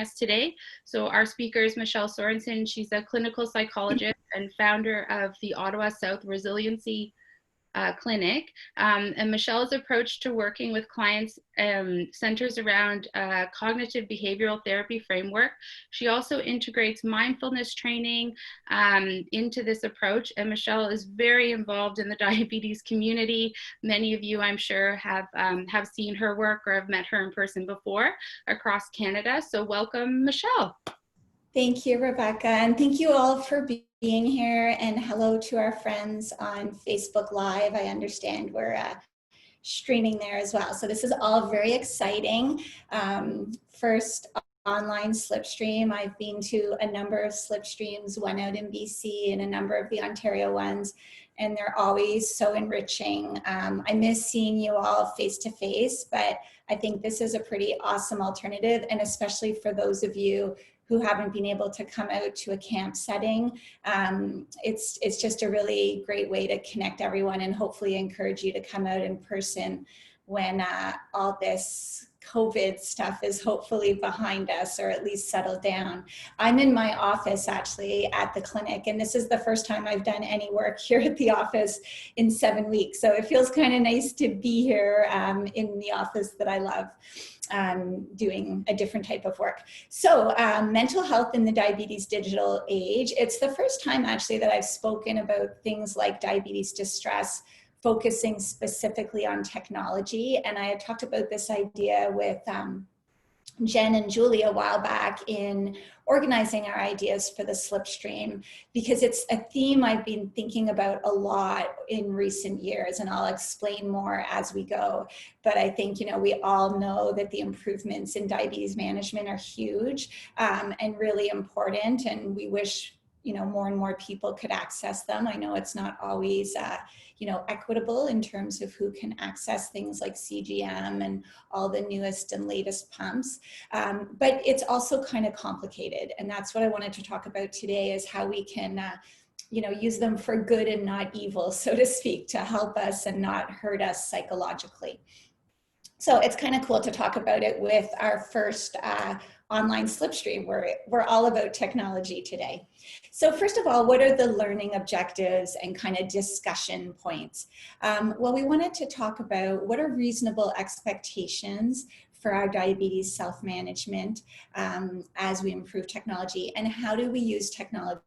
us today. So our speaker is Michelle Sorensen. She's a clinical psychologist and founder of the Ottawa South Resiliency Clinic. And Michelle's approach to working with clients centers around cognitive behavioral therapy framework. She also integrates mindfulness training into this approach. And Michelle is very involved in the diabetes community. Many of you, I'm sure, have seen her work or have met her in person before across Canada. So welcome, Michelle. Thank you, Rebecca, and thank you all for being here, and hello to our friends on Facebook Live. I understand we're streaming there as well. So this is all very exciting. First online Slipstream. I've been to a number of Slipstreams, one out in BC and a number of the Ontario ones, and they're always so enriching. I miss seeing you all face to face, but I think this is a pretty awesome alternative, and especially for those of you who haven't been able to come out to a camp setting. It's just a really great way to connect everyone and hopefully encourage you to come out in person when all this COVID stuff is hopefully behind us, or at least settled down. I'm in my office actually at the clinic, and this is the first time I've done any work here at the office in 7 weeks. So it feels kind of nice to be here in the office that I love. Doing a different type of work. So mental health in the diabetes digital age. It's the first time actually that I've spoken about things like diabetes distress, focusing specifically on technology. And I had talked about this idea with Jen and Julie a while back in organizing our ideas for the Slipstream, because it's a theme I've been thinking about a lot in recent years, and I'll explain more as we go. But I think, we all know that the improvements in diabetes management are huge and really important, and we wish more and more people could access them. I know it's not always, equitable in terms of who can access things like CGM and all the newest and latest pumps. But it's also kind of complicated. And that's what I wanted to talk about today, is how we can, use them for good and not evil, so to speak, to help us and not hurt us psychologically. So it's kind of cool to talk about it with our first online Slipstream. We're all about technology today. So first of all, what are the learning objectives and kind of discussion points? Well, we wanted to talk about what are reasonable expectations for our diabetes self-management as we improve technology, and how do we use technology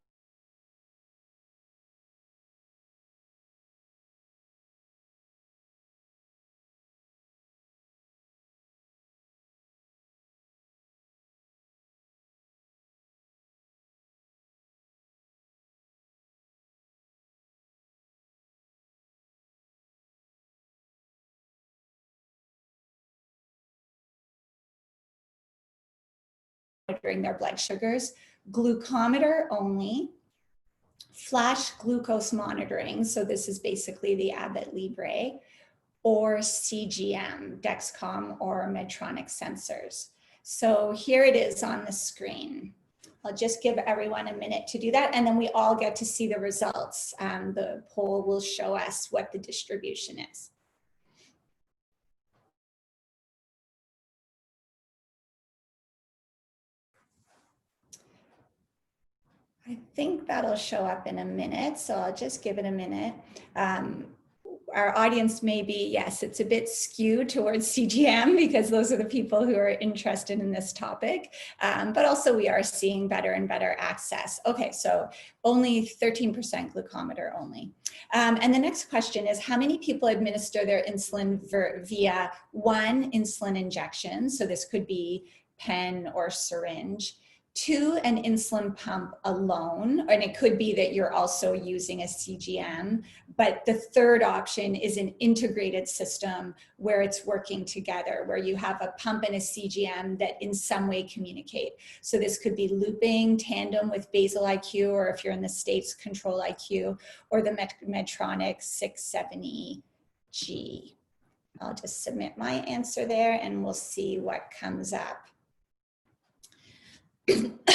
monitoring their blood sugars, glucometer only, flash glucose monitoring, so this is basically the Abbott Libre, or CGM, Dexcom or Medtronic sensors. So here it is on the screen. I'll just give everyone a minute to do that, and then we all get to see the results. The poll will show us what the distribution is. I think that'll show up in a minute, so I'll just give it a minute. Our audience may be, yes, it's a bit skewed towards CGM because those are the people who are interested in this topic, but also we are seeing better and better access. Okay, so only 13% glucometer only. And the next question is, how many people administer their insulin via one insulin injection? So this could be pen or syringe. 2, an insulin pump alone, and it could be that you're also using a CGM, but the third option is an integrated system where it's working together, where you have a pump and a CGM that in some way communicate. So this could be looping, tandem with basal IQ, or if you're in the States, control IQ, or the Medtronic 670G. I'll just submit my answer there and we'll see what comes up.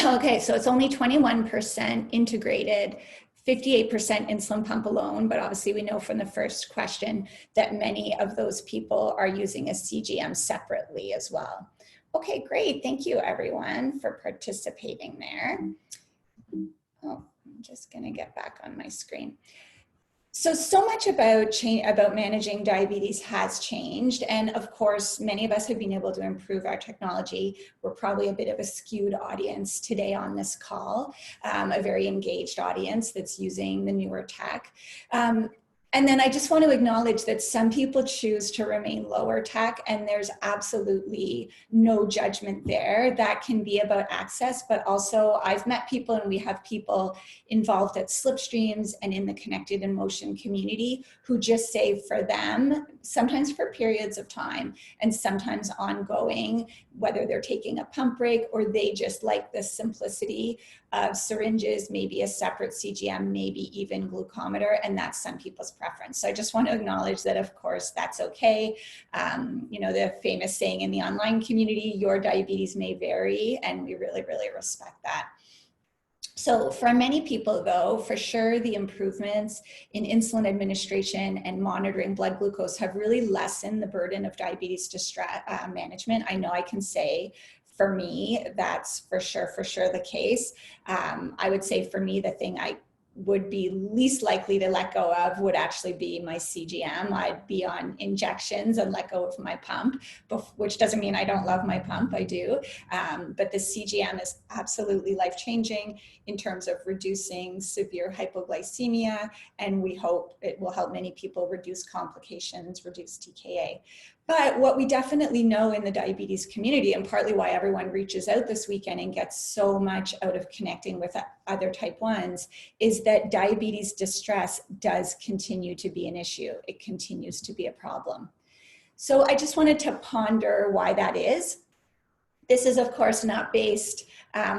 Okay, so it's only 21% integrated, 58% insulin pump alone, but obviously we know from the first question that many of those people are using a CGM separately as well. Okay, great. Thank you everyone for participating there. Oh, I'm just gonna get back on my screen. So much about managing diabetes has changed. And of course, many of us have been able to improve our technology. We're probably a bit of a skewed audience today on this call, a very engaged audience that's using the newer tech. And then I just want to acknowledge that some people choose to remain lower tech, and there's absolutely no judgment there. That can be about access, but also I've met people, and we have people involved at Slipstreams and in the connected in motion community who just say for them, sometimes for periods of time and sometimes ongoing, whether they're taking a pump break or they just like the simplicity of syringes, maybe a separate CGM, maybe even glucometer, and that's some people's preference. So I just want to acknowledge that, of course, that's okay. You know, the famous saying in the online community, your diabetes may vary, and we really, really respect that. So for many people though, for sure, the improvements in insulin administration and monitoring blood glucose have really lessened the burden of diabetes distress management. I know I can say for me, that's for sure the case. I would say for me, the thing I would be least likely to let go of would actually be my CGM. I'd be on injections and let go of my pump, which doesn't mean I don't love my pump, I do. But the CGM is absolutely life-changing in terms of reducing severe hypoglycemia, and we hope it will help many people reduce complications, reduce TKA. But what we definitely know in the diabetes community, and partly why everyone reaches out this weekend and gets so much out of connecting with other type 1s, is that diabetes distress does continue to be an issue. It continues to be a problem. So I just wanted to ponder why that is. This is, of course, not based,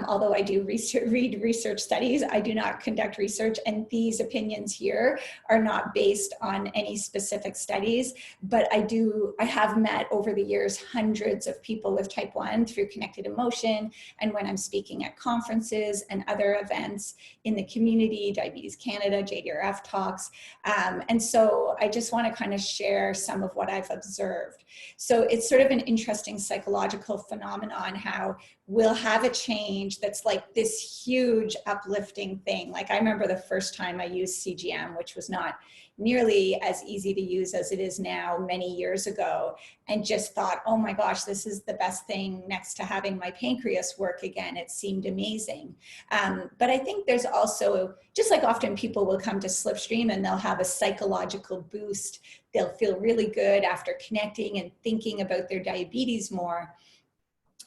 although I do read research studies, I do not conduct research, and these opinions here are not based on any specific studies, but I have met over the years hundreds of people with type 1 through Connected Emotion, and when I'm speaking at conferences and other events in the community, Diabetes Canada, JDRF talks, and so I just want to kind of share some of what I've observed. So it's sort of an interesting psychological phenomenon how we'll have a change that's like this huge uplifting thing. Like I remember the first time I used CGM, which was not nearly as easy to use as it is now many years ago, and just thought, oh my gosh, this is the best thing next to having my pancreas work again. It seemed amazing. But I think there's also, just like often people will come to Slipstream and they'll have a psychological boost. They'll feel really good after connecting and thinking about their diabetes more.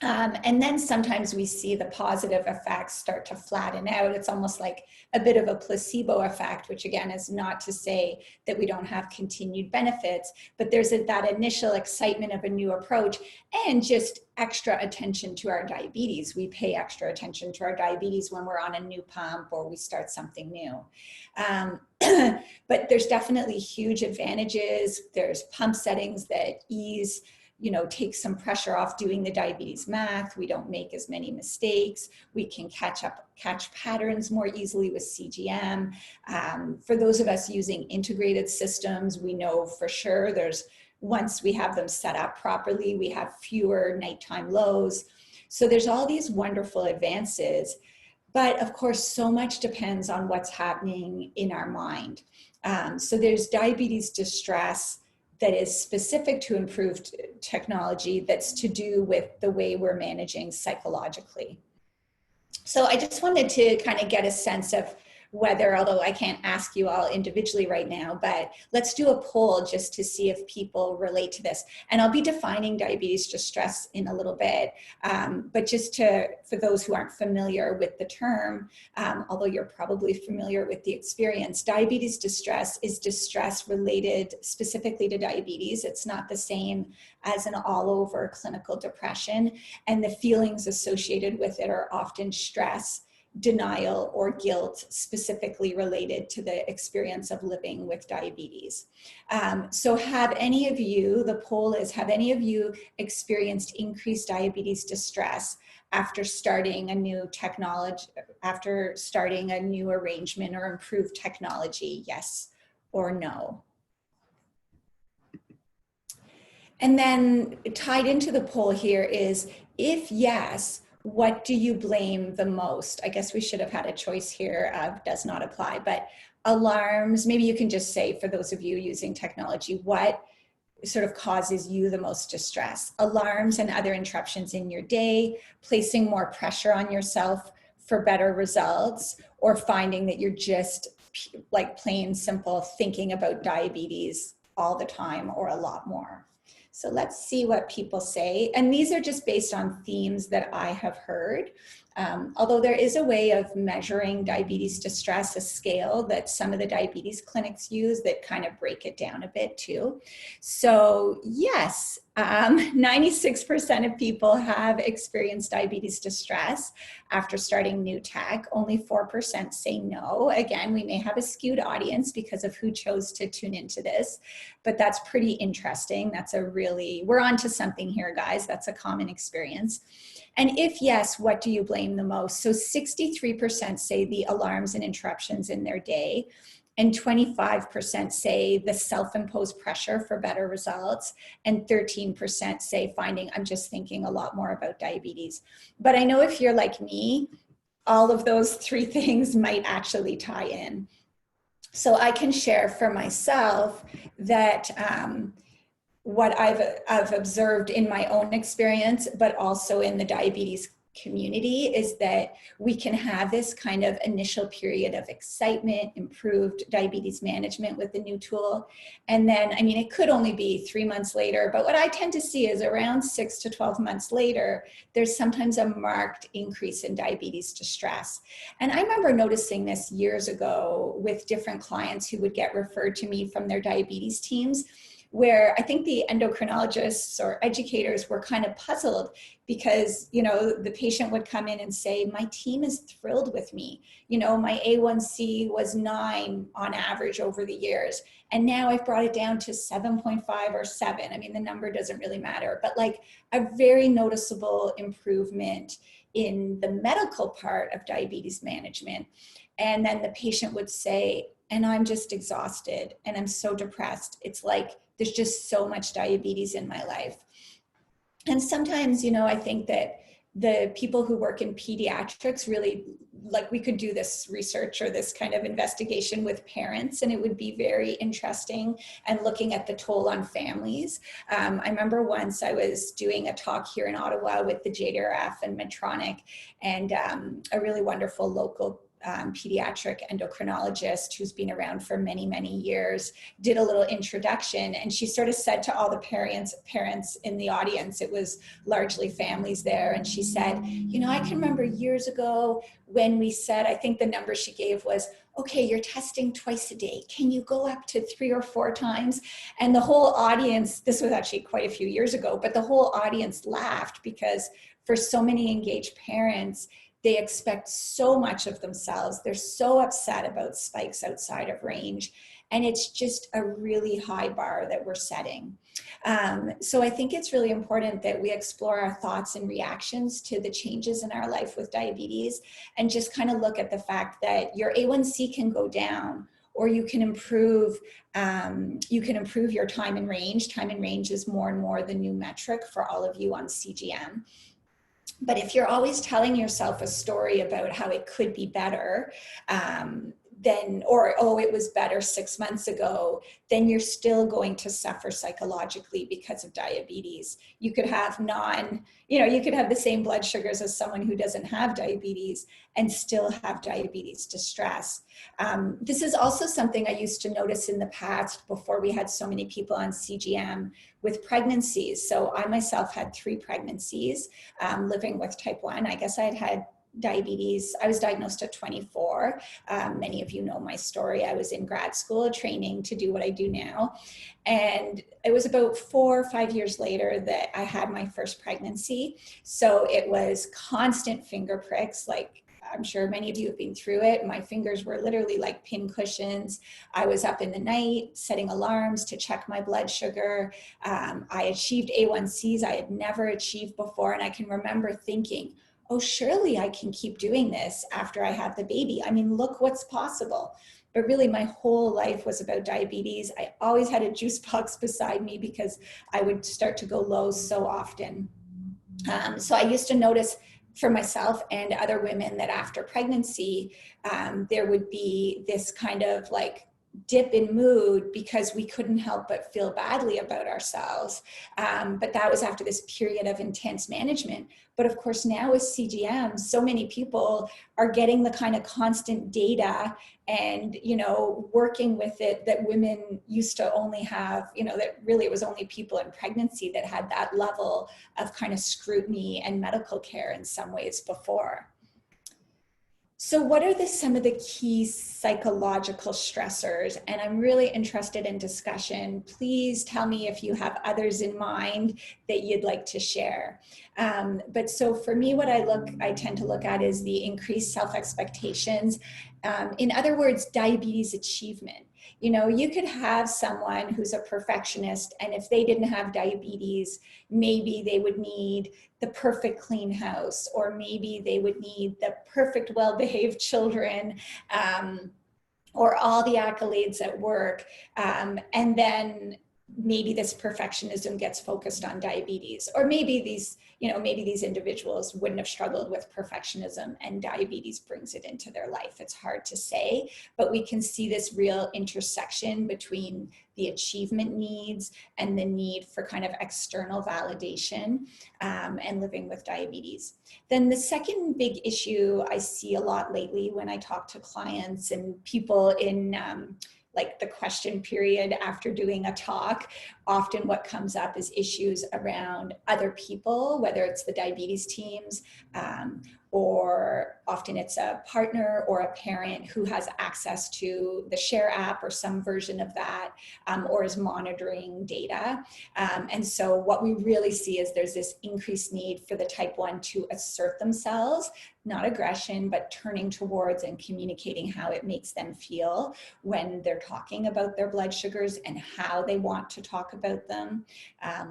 And then sometimes we see the positive effects start to flatten out. It's almost like a bit of a placebo effect, which again is not to say that we don't have continued benefits, but there's that initial excitement of a new approach and just extra attention to our diabetes. We pay extra attention to our diabetes when we're on a new pump or we start something new. But there's definitely huge advantages. There's pump settings that take some pressure off doing the diabetes math. We don't make as many mistakes. We can catch patterns more easily with CGM. For those of us using integrated systems, we know for sure once we have them set up properly, we have fewer nighttime lows. So there's all these wonderful advances. But of course, so much depends on what's happening in our mind. So there's diabetes distress that is specific to improved technology that's to do with the way we're managing psychologically. So I just wanted to kind of get a sense of whether, although I can't ask you all individually right now, but let's do a poll just to see if people relate to this. And I'll be defining diabetes distress in a little bit, but just for those who aren't familiar with the term, although you're probably familiar with the experience, diabetes distress is distress related specifically to diabetes. It's not the same as an all-over clinical depression, and the feelings associated with it are often stress, denial, or guilt specifically related to the experience of living with diabetes. So have any of you, the poll is, have any of you experienced increased diabetes distress after starting a new technology, after starting a new arrangement or improved technology, yes or no? And then tied into the poll here is, if yes, what do you blame the most? I guess we should have had a choice here of does not apply, but alarms, maybe you can just say, for those of you using technology, what sort of causes you the most distress? Alarms and other interruptions in your day, placing more pressure on yourself for better results, or finding that you're just like plain simple thinking about diabetes all the time or a lot more. So let's see what people say. And these are just based on themes that I have heard. Although there is a way of measuring diabetes distress, a scale that some of the diabetes clinics use that kind of break it down a bit too. So yes, 96% of people have experienced diabetes distress after starting new tech. Only 4% say no. Again, we may have a skewed audience because of who chose to tune into this, but that's pretty interesting. That's a really, we're onto something here, guys. That's a common experience. And if yes, what do you blame the most? So 63% say the alarms and interruptions in their day, and 25% say the self-imposed pressure for better results, and 13% say finding I'm just thinking a lot more about diabetes. But I know if you're like me, all of those three things might actually tie in. So I can share for myself that what I've observed in my own experience, but also in the diabetes community, is that we can have this kind of initial period of excitement, improved diabetes management with the new tool. And then, I mean, it could only be 3 months later, but what I tend to see is around 6 to 12 months later, there's sometimes a marked increase in diabetes distress. And I remember noticing this years ago with different clients who would get referred to me from their diabetes teams, where I think the endocrinologists or educators were kind of puzzled because, you know, the patient would come in and say, my team is thrilled with me. You know, my A1C was 9 on average over the years, and now I've brought it down to 7.5 or 7. I mean, the number doesn't really matter, but like a very noticeable improvement in the medical part of diabetes management. And then the patient would say, and I'm just exhausted and I'm so depressed. It's like, there's just so much diabetes in my life. And sometimes, you know, I think that the people who work in pediatrics really, like, we could do this research or this kind of investigation with parents, and it would be very interesting, and looking at the toll on families. I remember once I was doing a talk here in Ottawa with the JDRF and Medtronic, and a really wonderful local pediatric endocrinologist who's been around for many, many years, did a little introduction, and she sort of said to all the parents in the audience, it was largely families there, and she said, you know, I can remember years ago when we said, I think the number she gave was, okay, you're testing twice a day. Can you go up to 3 or 4 times? And the whole audience, this was actually quite a few years ago, but the whole audience laughed because for so many engaged parents, they expect so much of themselves. They're so upset about spikes outside of range. And it's just a really high bar that we're setting. So I think it's really important that we explore our thoughts and reactions to the changes in our life with diabetes, and just kind of look at the fact that your A1C can go down, or you can improve your time in range. Time in range is more and more the new metric for all of you on CGM. But if you're always telling yourself a story about how it could be better, then, or, oh, it was better 6 months ago, then you're still going to suffer psychologically because of diabetes. You could have you could have the same blood sugars as someone who doesn't have diabetes and still have diabetes distress. This is also something I used to notice in the past before we had so many people on CGM with pregnancies. So I myself had 3 pregnancies living with type 1. I guess I had diabetes. I was diagnosed at 24. Many of you know my story. I was in grad school training to do what I do now. And it was about 4 or 5 years later that I had my first pregnancy. So it was constant finger pricks. Like, I'm sure many of you have been through it. My fingers were literally like pin cushions. I was up in the night setting alarms to check my blood sugar. I achieved A1Cs I had never achieved before. And I can remember thinking, oh, surely I can keep doing this after I have the baby. I mean, look what's possible. But really, my whole life was about diabetes. I always had a juice box beside me because I would start to go low so often. So I used to notice for myself and other women that after pregnancy, there would be this kind of like dip in mood because we couldn't help but feel badly about ourselves. But that was after this period of intense management. But of course, now with CGM, so many people are getting the kind of constant data and, you know, working with it that women used to only have, you know, that really it was only people in pregnancy that had that level of kind of scrutiny and medical care in some ways before. So what are some of the key psychological stressors? And I'm really interested in discussion. Please tell me if you have others in mind that you'd like to share. But so for me, what I tend to look at is the increased self-expectations. In other words, diabetes achievement. You know, you could have someone who's a perfectionist, and if they didn't have diabetes, maybe they would need the perfect clean house, or maybe they would need the perfect well-behaved children, or all the accolades at work. And then maybe this perfectionism gets focused on diabetes, or maybe these, you know, maybe these individuals wouldn't have struggled with perfectionism and diabetes brings it into their life. It's hard to say, but we can see this real intersection between the achievement needs and the need for kind of external validation, and living with diabetes. Then the second big issue I see a lot lately when I talk to clients and people in like the question period after doing a talk, often what comes up is issues around other people, whether it's the diabetes teams, or often it's a partner or a parent who has access to the Share app or some version of that, or is monitoring data. And so what we really see is there's this increased need for the type 1 to assert themselves, not aggression, but turning towards and communicating how it makes them feel when they're talking about their blood sugars and how they want to talk about them.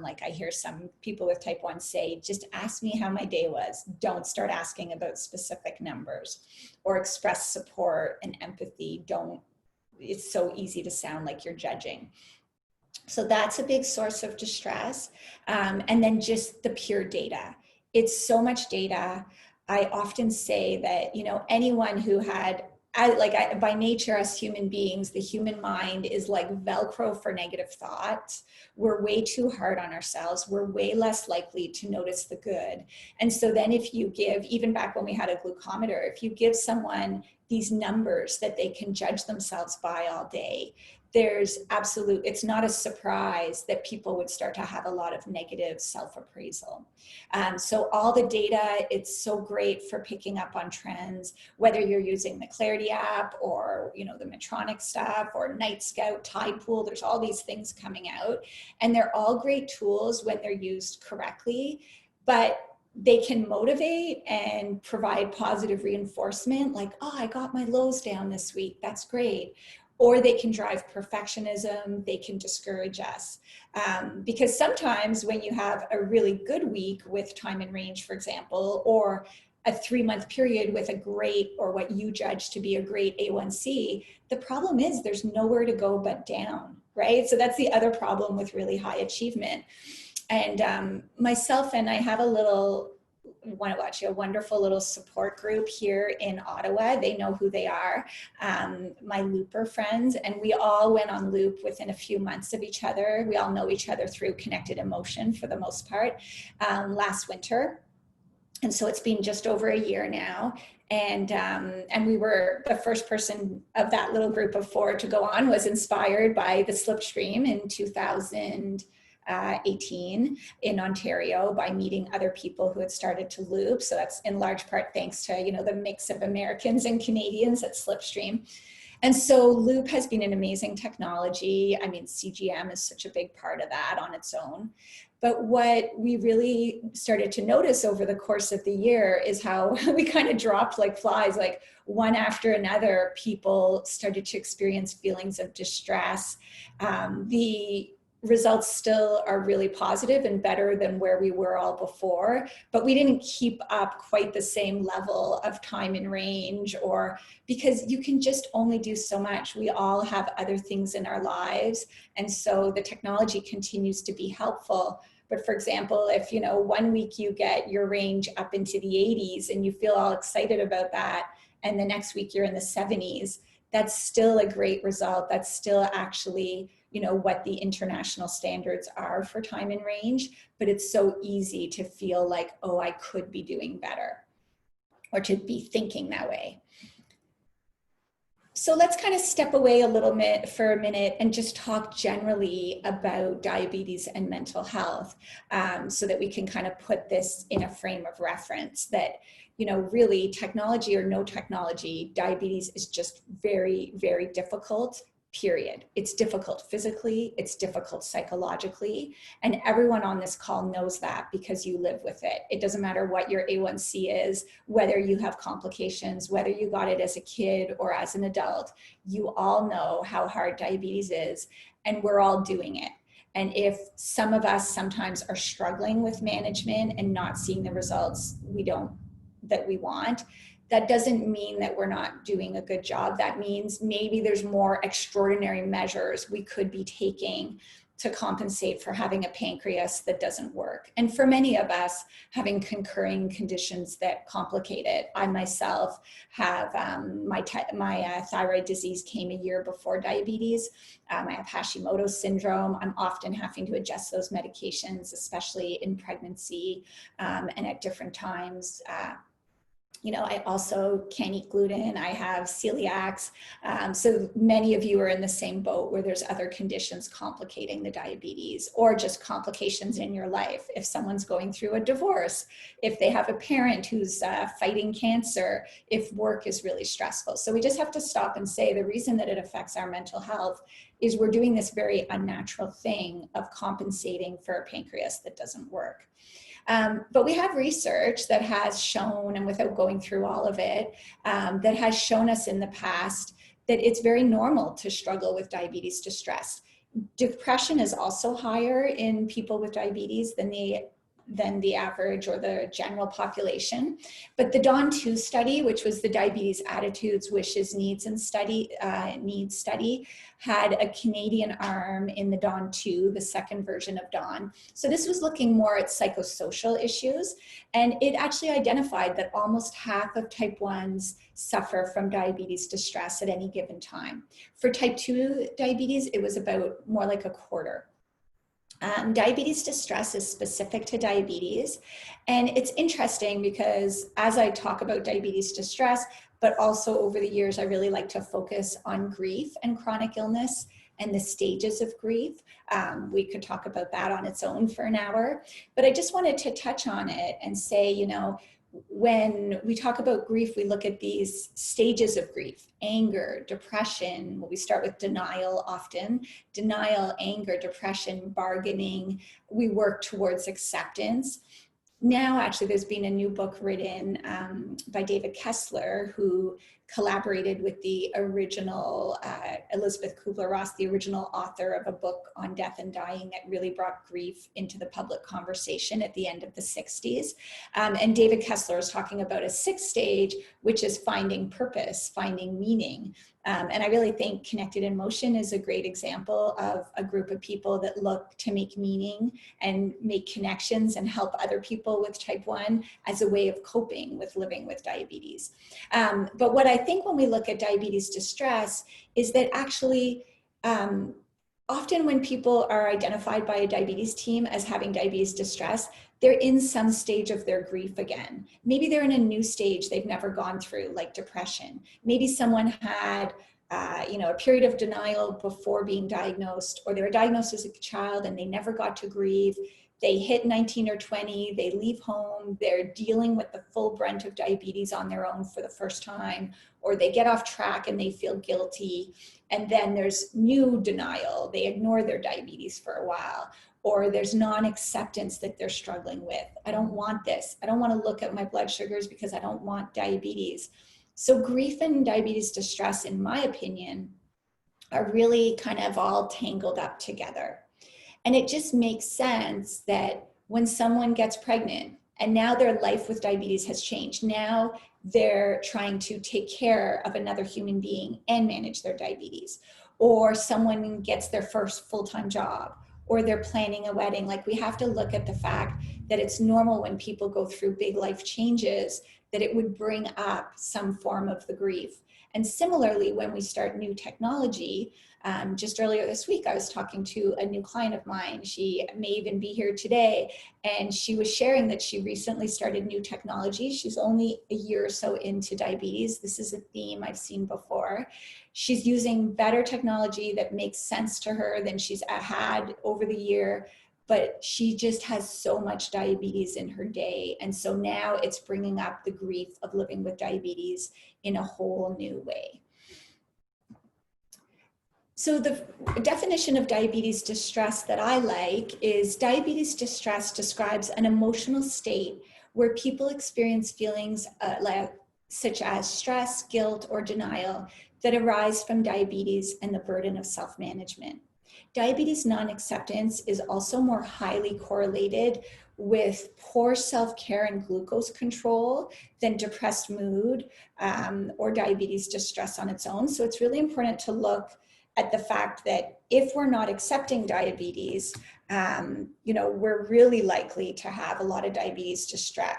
Like I hear some people with type 1 say, just ask me how my day was. Don't start asking about specific numbers, or express support and empathy. It's so easy to sound like you're judging. So that's a big source of distress. And then just the pure data. It's so much data. I often say that, you know, anyone who had, by nature, as human beings, the human mind is like Velcro for negative thoughts. We're way too hard on ourselves. We're way less likely to notice the good. And so then if you give, even back when we had a glucometer, if you give someone these numbers that they can judge themselves by all day, it's not a surprise that people would start to have a lot of negative self-appraisal. So all the data, it's so great for picking up on trends, whether you're using the Clarity app or, you know, the Medtronic stuff or Night Scout, Tide Pool, there's all these things coming out, and they're all great tools when they're used correctly, but they can motivate and provide positive reinforcement, like, oh, I got my lows down this week, that's great. Or they can drive perfectionism, they can discourage us. Because sometimes when you have a really good week with time and range, for example, or a 3-month period with a great, or what you judge to be a great A1C, the problem is there's nowhere to go but down, right? So that's the other problem with really high achievement. And myself and I have a wonderful little support group here in Ottawa. They know who they are, my looper friends, and we all went on loop within a few months of each other. We all know each other through connected emotion for the most part, last winter. And so it's been just over a year now. And we were the first person of that little group of 4 to go on, was inspired by the Slipstream in 2018 in Ontario, by meeting other people who had started to loop. So that's in large part thanks to, you know, the mix of Americans and Canadians at Slipstream. And so Loop has been an amazing technology. I mean, CGM is such a big part of that on its own. But what we really started to notice over the course of the year is how we kind of dropped like flies, like one after another, people started to experience feelings of distress. results still are really positive and better than where we were all before, but we didn't keep up quite the same level of time in range, or because you can just only do so much. We all have other things in our lives. And so the technology continues to be helpful. But for example, if, 1 week you get your range up into the 80s and you feel all excited about that, and the next week you're in the 70s, that's still a great result. That's still actually, what the international standards are for time in range, but it's so easy to feel like, oh, I could be doing better, or to be thinking that way. So let's kind of step away a little bit for a minute and just talk generally about diabetes and mental health, so that we can kind of put this in a frame of reference that, really, technology or no technology, diabetes is just very, very difficult, period. It's difficult physically, it's difficult psychologically, and everyone on this call knows that because you live with it. It doesn't matter what your A1C is, whether you have complications, whether you got it as a kid or as an adult, you all know how hard diabetes is, and we're all doing it. And if some of us sometimes are struggling with management and not seeing the results that we want, that doesn't mean that we're not doing a good job. That means maybe there's more extraordinary measures we could be taking to compensate for having a pancreas that doesn't work. And for many of us, having concurring conditions that complicate it. I myself have my thyroid disease came a year before diabetes. I have Hashimoto's syndrome. I'm often having to adjust those medications, especially in pregnancy and at different times. I also can't eat gluten. I have celiacs. So many of you are in the same boat where there's other conditions complicating the diabetes, or just complications in your life. If someone's going through a divorce, if they have a parent who's fighting cancer, if work is really stressful. So we just have to stop and say the reason that it affects our mental health is we're doing this very unnatural thing of compensating for a pancreas that doesn't work. But we have research that has shown, and without going through all of it, that has shown us in the past that it's very normal to struggle with diabetes distress. Depression is also higher in people with diabetes than the average or the general population. But the DAWN-2 study, which was the Diabetes Attitudes, Wishes, Needs study, had a Canadian arm in the DAWN-2, the second version of DAWN. So this was looking more at psychosocial issues, and it actually identified that almost half of type 1s suffer from diabetes distress at any given time. For type 2 diabetes, it was about more like a quarter. Diabetes distress is specific to diabetes. And it's interesting because as I talk about diabetes distress, but also over the years, I really like to focus on grief and chronic illness and the stages of grief. We could talk about that on its own for an hour, but I just wanted to touch on it and say, when we talk about grief, we look at these stages of grief: anger, depression. Well, we start with denial often. Denial, anger, depression, bargaining. We work towards acceptance. Now, actually, there's been a new book written by David Kessler, who collaborated with the original Elizabeth Kubler-Ross, the original author of a book on death and dying that really brought grief into the public conversation at the end of the 60s. And David Kessler is talking about a sixth stage, which is finding purpose, finding meaning. And I really think Connected in Motion is a great example of a group of people that look to make meaning and make connections and help other people with type 1 as a way of coping with living with diabetes. But what I think when we look at diabetes distress is that actually often when people are identified by a diabetes team as having diabetes distress, they're in some stage of their grief again. Maybe they're in a new stage they've never gone through, like depression. Maybe someone had a period of denial before being diagnosed, or they were diagnosed as a child and they never got to grieve. They hit 19 or 20, they leave home, they're dealing with the full brunt of diabetes on their own for the first time, or they get off track and they feel guilty. And then there's new denial. They ignore their diabetes for a while, or there's non-acceptance that they're struggling with. I don't want this. I don't want to look at my blood sugars because I don't want diabetes. So grief and diabetes distress, in my opinion, are really kind of all tangled up together. And it just makes sense that when someone gets pregnant and now their life with diabetes has changed, now they're trying to take care of another human being and manage their diabetes, or someone gets their first full-time job, or they're planning a wedding. Like, we have to look at the fact that it's normal when people go through big life changes that it would bring up some form of the grief. And similarly, when we start new technology, just earlier this week, I was talking to a new client of mine. She may even be here today. And she was sharing that she recently started new technology. She's only a year or so into diabetes. This is a theme I've seen before. She's using better technology that makes sense to her than she's had over the year. But she just has so much diabetes in her day. And so now it's bringing up the grief of living with diabetes in a whole new way. So the definition of diabetes distress that I like is diabetes distress describes an emotional state where people experience feelings such as stress, guilt, or denial that arise from diabetes and the burden of self-management. Diabetes non-acceptance is also more highly correlated with poor self-care and glucose control than depressed mood or diabetes distress on its own. So it's really important to look at the fact that if we're not accepting diabetes, we're really likely to have a lot of diabetes distress.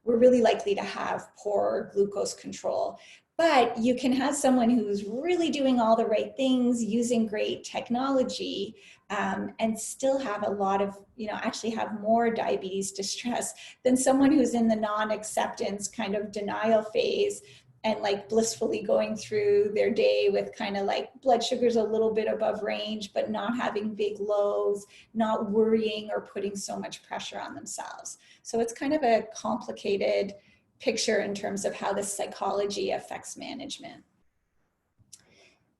We're really likely to have poor glucose control. But you can have someone who's really doing all the right things, using great technology, and still have a lot of, actually have more diabetes distress than someone who's in the non-acceptance kind of denial phase and like blissfully going through their day with kind of like blood sugars a little bit above range, but not having big lows, not worrying or putting so much pressure on themselves. So it's kind of a complicated picture in terms of how the psychology affects management.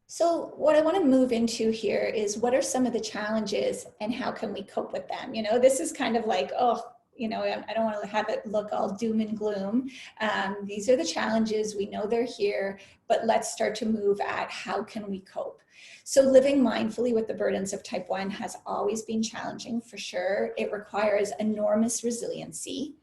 So what I want to move into here is what are some of the challenges and how can we cope with them? This is kind of like, I don't want to have it look all doom and gloom. These are the challenges. We know they're here, but let's start to move at how can we cope? So living mindfully with the burdens of type 1 has always been challenging for sure. It requires enormous resiliency.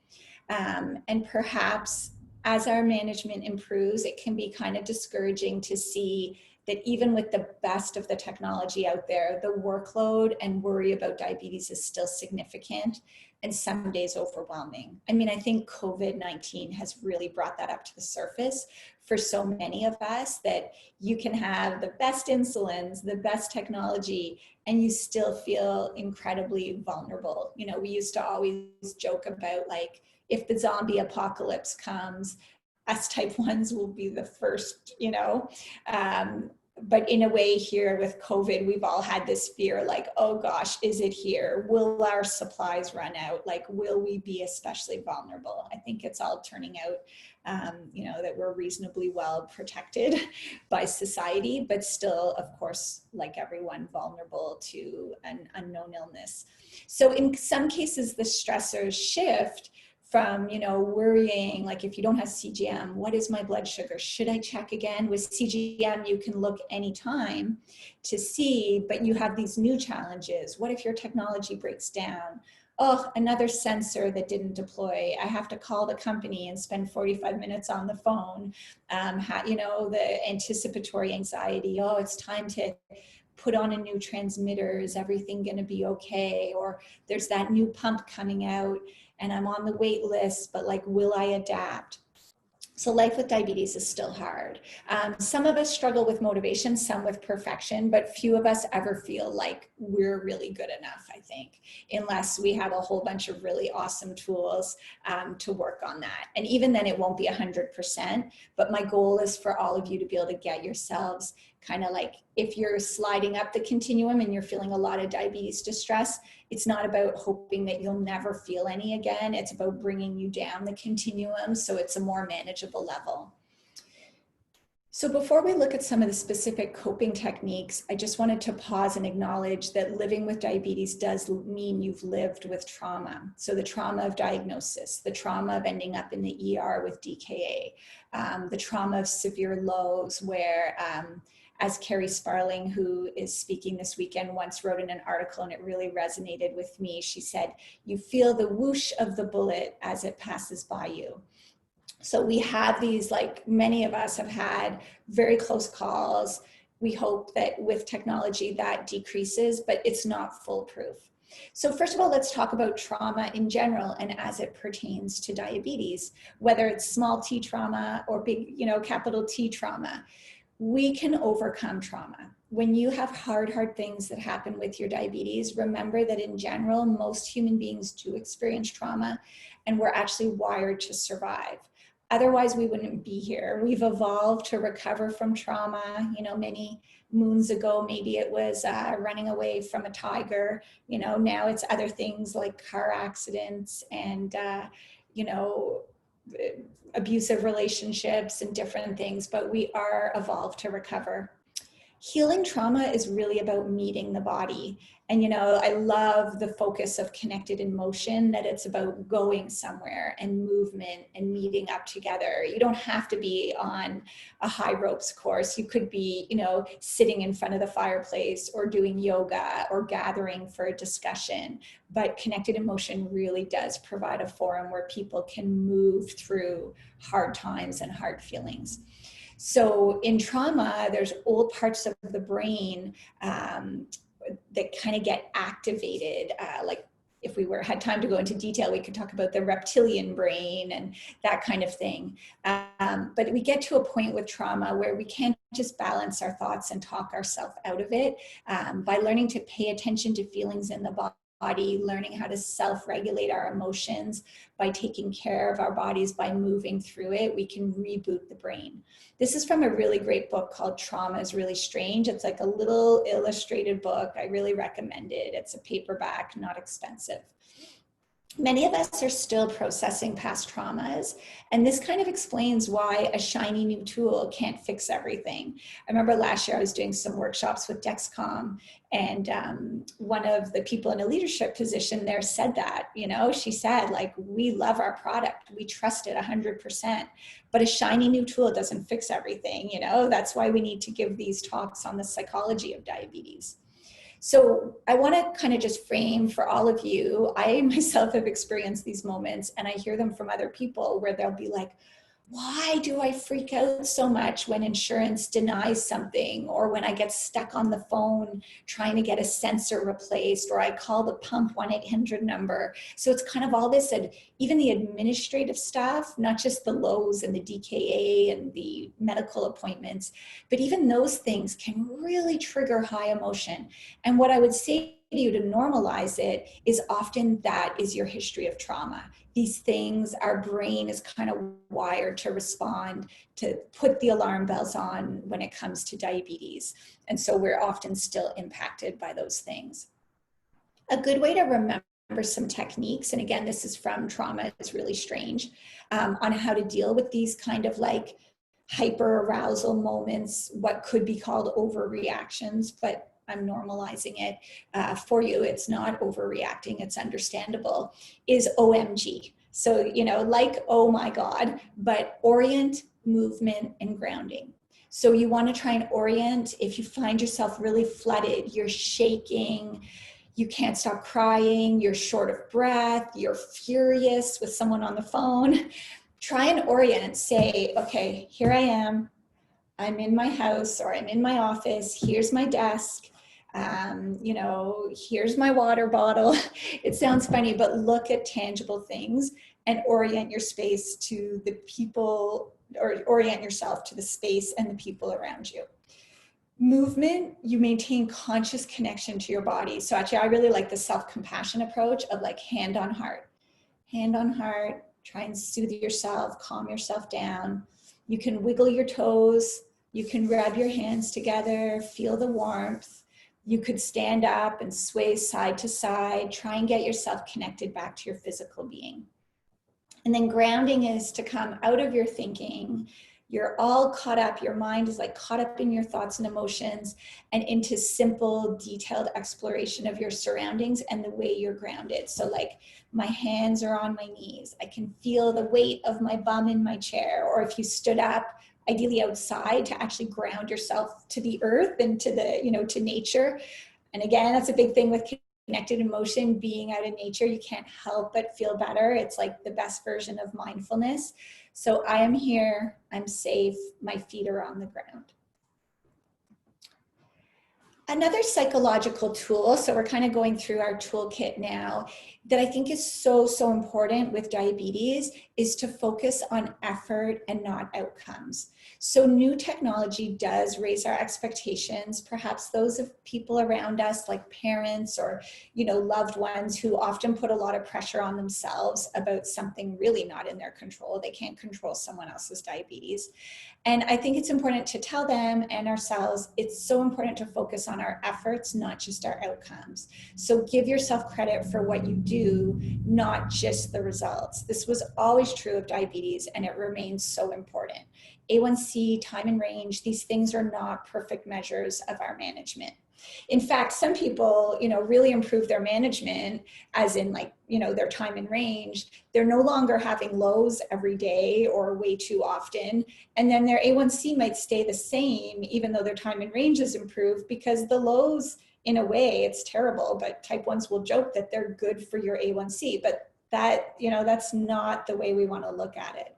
And perhaps as our management improves, it can be kind of discouraging to see that even with the best of the technology out there, the workload and worry about diabetes is still significant and some days overwhelming. I mean, I think COVID-19 has really brought that up to the surface for so many of us, that you can have the best insulins, the best technology, and you still feel incredibly vulnerable. We used to always joke about, like, if the zombie apocalypse comes, us type 1s will be the first, but in a way here with COVID, we've all had this fear, like, oh gosh, is it here? Will our supplies run out? Like, will we be especially vulnerable? I think it's all turning out, that we're reasonably well protected by society, but still, of course, like everyone, vulnerable to an unknown illness. So in some cases, the stressors shift from, worrying, like if you don't have CGM, what is my blood sugar? Should I check again? With CGM, you can look anytime to see, but you have these new challenges. What if your technology breaks down? Oh, another sensor that didn't deploy. I have to call the company and spend 45 minutes on the phone. The anticipatory anxiety. Oh, it's time to put on a new transmitter. Is everything going to be okay? Or there's that new pump coming out and I'm on the wait list, but like, will I adapt? So life with diabetes is still hard. Some of us struggle with motivation, some with perfection, but few of us ever feel like we're really good enough, I think, unless we have a whole bunch of really awesome tools to work on that. And even then it won't be 100%, but my goal is for all of you to be able to get yourselves kind of like, if you're sliding up the continuum and you're feeling a lot of diabetes distress, it's not about hoping that you'll never feel any again. It's about bringing you down the continuum so it's a more manageable level. So before we look at some of the specific coping techniques, I just wanted to pause and acknowledge that living with diabetes does mean you've lived with trauma. So the trauma of diagnosis, the trauma of ending up in the ER with DKA, the trauma of severe lows where, as Carrie Sparling, who is speaking this weekend, once wrote in an article and it really resonated with me. She said, "You feel the whoosh of the bullet as it passes by you." So we have these, like many of us have had very close calls. We hope that with technology that decreases, but it's not foolproof. So first of all, let's talk about trauma in general and as it pertains to diabetes, whether it's small t trauma or big, capital T trauma. We can overcome trauma. When you have hard things that happen with your diabetes, remember that in general, most human beings do experience trauma and we're actually wired to survive. Otherwise, we wouldn't be here. We've evolved to recover from trauma. Many moons ago, maybe it was running away from a tiger. Now it's other things like car accidents and, abusive relationships and different things, but we are evolved to recover. Healing trauma is really about meeting the body. And, I love the focus of connected in motion, that it's about going somewhere and movement and meeting up together. You don't have to be on a high ropes course. You could be, sitting in front of the fireplace or doing yoga or gathering for a discussion. But connected in motion really does provide a forum where people can move through hard times and hard feelings. So in trauma, there's old parts of the brain that kind of get activated. Like if we had time to go into detail, we could talk about the reptilian brain and that kind of thing. But we get to a point with trauma where we can't just balance our thoughts and talk ourselves out of it. By learning to pay attention to feelings in the body, learning how to self-regulate our emotions, by taking care of our bodies, by moving through it, we can reboot the brain. This is from a really great book called Trauma is Really Strange. It's like a little illustrated book. I really recommend it. It's a paperback, not expensive. Many of us are still processing past traumas, and this kind of explains why a shiny new tool can't fix everything. I remember last year I was doing some workshops with Dexcom, and one of the people in a leadership position there said that, she said, like, we love our product, we trust it 100%, but a shiny new tool doesn't fix everything. That's why we need to give these talks on the psychology of diabetes. So I want to kind of just frame for all of you, I myself have experienced these moments and I hear them from other people where they'll be like, why do I freak out so much when insurance denies something, or when I get stuck on the phone trying to get a sensor replaced, or I call the pump 1-800 number. So it's kind of all this, and even the administrative stuff, not just the lows and the DKA and the medical appointments, but even those things can really trigger high emotion. And what I would say to you to normalize it is often that is your history of trauma. These things, our brain is kind of wired to respond, to put the alarm bells on when it comes to diabetes. And so we're often still impacted by those things. A good way to remember some techniques, and again, this is from Trauma is Really Strange, on how to deal with these kind of like hyper arousal moments, what could be called overreactions, but I'm normalizing it for you. It's not overreacting, it's understandable, is OMG. So, like, oh my God, but orient, movement, and grounding. So you want to try and orient. If you find yourself really flooded, you're shaking, you can't stop crying, you're short of breath, you're furious with someone on the phone, try and orient. Say, okay, here I am. I'm in my house or I'm in my office. Here's my desk. Here's my water bottle. It sounds funny, but look at tangible things and orient your space to the people, or orient yourself to the space and the people around you. Movement, you maintain conscious connection to your body. So actually, I really like the self-compassion approach of like hand on heart, try and soothe yourself, calm yourself down. You can wiggle your toes. You can rub your hands together, feel the warmth. You could stand up and sway side to side, try and get yourself connected back to your physical being. And then grounding is to come out of your thinking, You're all caught up, your mind is like caught up in your thoughts and emotions and into simple, detailed exploration of your surroundings and the way you're grounded. So like my hands are on my knees. I can feel the weight of my bum in my chair. Or if you stood up, ideally outside, to actually ground yourself to the earth and to the, to nature. And again, that's a big thing with connected emotion, being out in nature. You can't help but feel better. It's like the best version of mindfulness. So I am here, I'm safe, my feet are on the ground. Another psychological tool, so we're kind of going through our toolkit now, that I think is so, so important with diabetes is to focus on effort and not outcomes. So new technology does raise our expectations, perhaps those of people around us like parents or, loved ones who often put a lot of pressure on themselves about something really not in their control. They can't control someone else's diabetes. And I think it's important to tell them and ourselves, it's so important to focus on our efforts, not just our outcomes. So give yourself credit for what you do, not just the results. This was always true of diabetes, and it remains so important. A1C, time and range, these things are not perfect measures of our management. In fact, some people, really improve their management, as in like, their time and range. They're no longer having lows every day or way too often. And then their A1C might stay the same, even though their time and range is improved, because the lows, in a way, it's terrible, but type 1s will joke that they're good for your A1C, but that, that's not the way we want to look at it.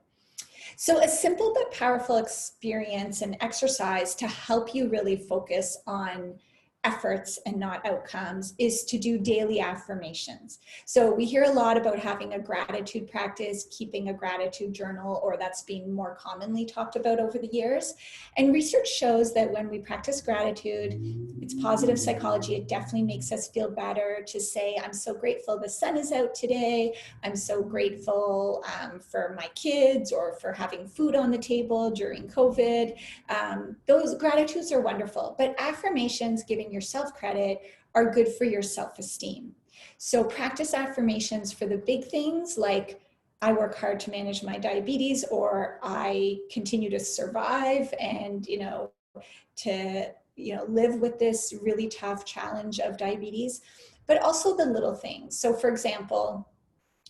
So a simple but powerful experience and exercise to help you really focus on efforts and not outcomes is to do daily affirmations. So we hear a lot about having a gratitude practice, keeping a gratitude journal, or that's being more commonly talked about over the years. And research shows that when we practice gratitude, it's positive psychology. It definitely makes us feel better to say, I'm so grateful the sun is out today. I'm so grateful for my kids, or for having food on the table during COVID. Those gratitudes are wonderful, but affirmations, giving yourself credit, are good for your self-esteem. So practice affirmations for the big things like I work hard to manage my diabetes, or I continue to survive and, to, live with this really tough challenge of diabetes, but also the little things. So for example,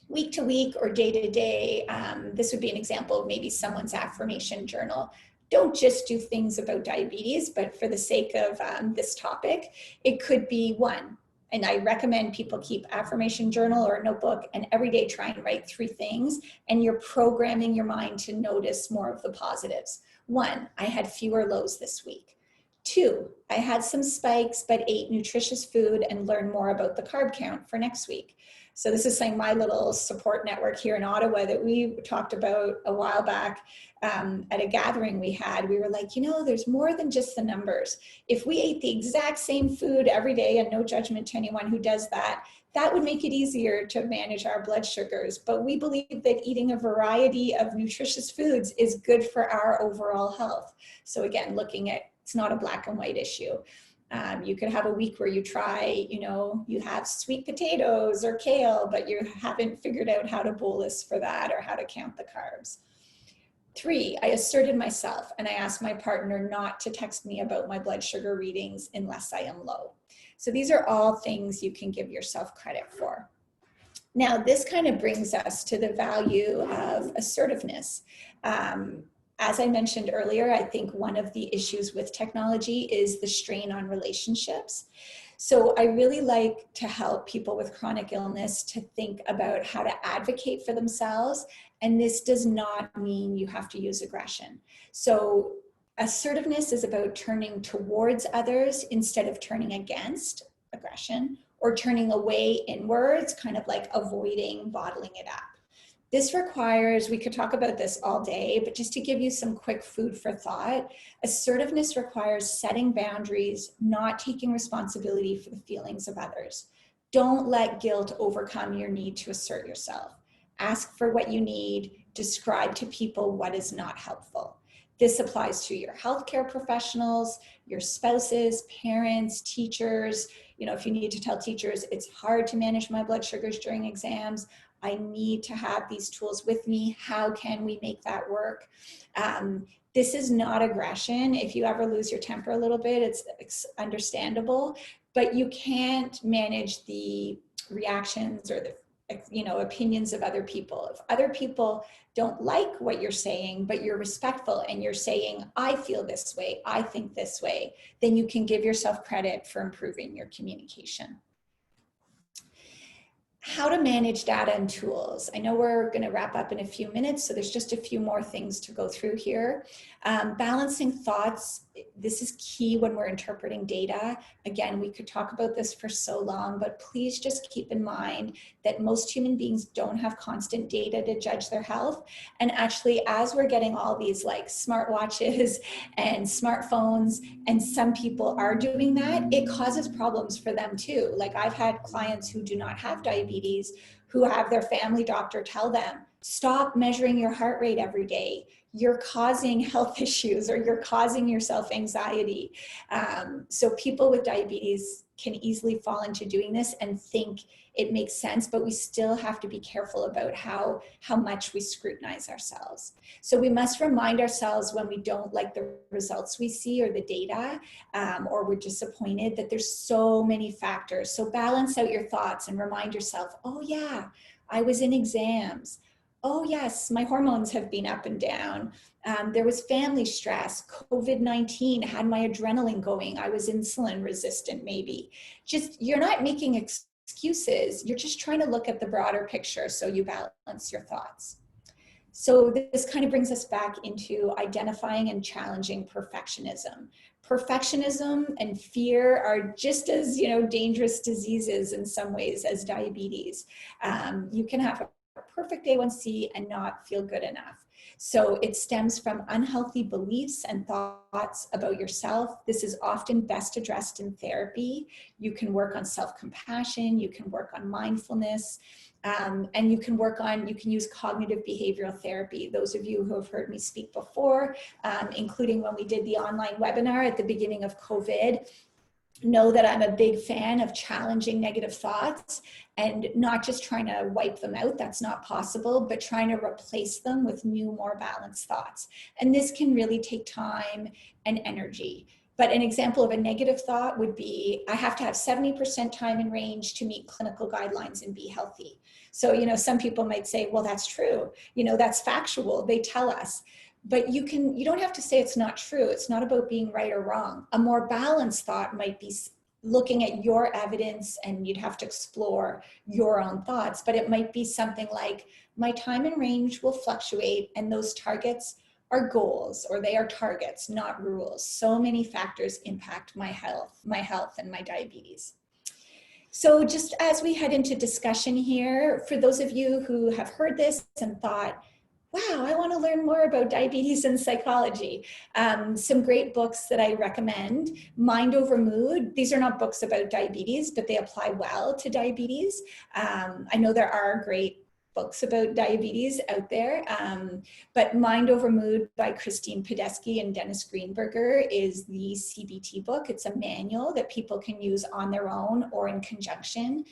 week to week or day to day, this would be an example of maybe someone's affirmation journal. Don't just do things about diabetes, but for the sake of this topic, it could be one. And I recommend people keep affirmation journal or a notebook, and every day try and write 3 things, and you're programming your mind to notice more of the positives. 1, I had fewer lows this week. 2, I had some spikes, but ate nutritious food and learned more about the carb count for next week. So this is saying my little support network here in Ottawa that we talked about a while back at a gathering we had. We were like, there's more than just the numbers. If we ate the exact same food every day, and no judgment to anyone who does that, that would make it easier to manage our blood sugars. But we believe that eating a variety of nutritious foods is good for our overall health. So again, looking at, it's not a black and white issue. You could have a week where you try, you have sweet potatoes or kale, but you haven't figured out how to bolus for that or how to count the carbs. 3, I asserted myself, and I asked my partner not to text me about my blood sugar readings unless I am low. So these are all things you can give yourself credit for. Now, this kind of brings us to the value of assertiveness. As I mentioned earlier, I think one of the issues with technology is the strain on relationships. So I really like to help people with chronic illness to think about how to advocate for themselves. And this does not mean you have to use aggression. So assertiveness is about turning towards others instead of turning against aggression, or turning away inwards, kind of like avoiding bottling it up. This requires, we could talk about this all day, but just to give you some quick food for thought, assertiveness requires setting boundaries, not taking responsibility for the feelings of others. Don't let guilt overcome your need to assert yourself. Ask for what you need, describe to people what is not helpful. This applies to your healthcare professionals, your spouses, parents, teachers. If you need to tell teachers, it's hard to manage my blood sugars during exams, I need to have these tools with me. How can we make that work? This is not aggression. If you ever lose your temper a little bit, it's understandable, but you can't manage the reactions or the opinions of other people. If other people don't like what you're saying, but you're respectful and you're saying, I feel this way, I think this way, then you can give yourself credit for improving your communication. How to manage data and tools. I know we're going to wrap up in a few minutes, so there's just a few more things to go through here. Balancing thoughts, this is key when we're interpreting data. Again, we could talk about this for so long, but please just keep in mind that most human beings don't have constant data to judge their health. And actually, as we're getting all these like smartwatches and smartphones, and some people are doing that, it causes problems for them too. Like I've had clients who do not have diabetes who have their family doctor tell them, stop measuring your heart rate every day. You're causing health issues or you're causing yourself anxiety. So people with diabetes can easily fall into doing this and think it makes sense, but we still have to be careful about how much we scrutinize ourselves. So we must remind ourselves when we don't like the results we see or the data, or we're disappointed, that there's so many factors. So balance out your thoughts and remind yourself, oh yeah, I was in exams. Oh yes, my hormones have been up and down. There was family stress. COVID-19 had my adrenaline going. I was insulin resistant maybe. Just, you're not making excuses. You're just trying to look at the broader picture so you balance your thoughts. So this kind of brings us back into identifying and challenging perfectionism. Perfectionism and fear are just as dangerous diseases in some ways as diabetes. You can have a perfect A1C and not feel good enough. So it stems from unhealthy beliefs and thoughts about yourself. This is often best addressed in therapy. You can work on self-compassion, you can work on mindfulness, and you can use cognitive behavioral therapy. Those of you who have heard me speak before, including when we did the online webinar at the beginning of COVID, know that I'm a big fan of challenging negative thoughts and not just trying to wipe them out. That's not possible, but trying to replace them with new, more balanced thoughts. And this can really take time and energy. But an example of a negative thought would be, I have to have 70% time in range to meet clinical guidelines and be healthy. So, some people might say, well, that's true. That's factual. They tell us. But you don't have to say it's not true. It's not about being right or wrong. A more balanced thought might be looking at your evidence, and you'd have to explore your own thoughts, but it might be something like, my time and range will fluctuate, and those targets are goals, or they are targets, not rules. So many factors impact my health and my diabetes. So just as we head into discussion here, for those of you who have heard this and thought, wow, I want to learn more about diabetes and psychology. Some great books that I recommend: Mind Over Mood. These are not books about diabetes, but they apply well to diabetes. I know there are great books about diabetes out there, but Mind Over Mood by Christine Podesky and Dennis Greenberger is the CBT book. It's a manual that people can use on their own or in conjunction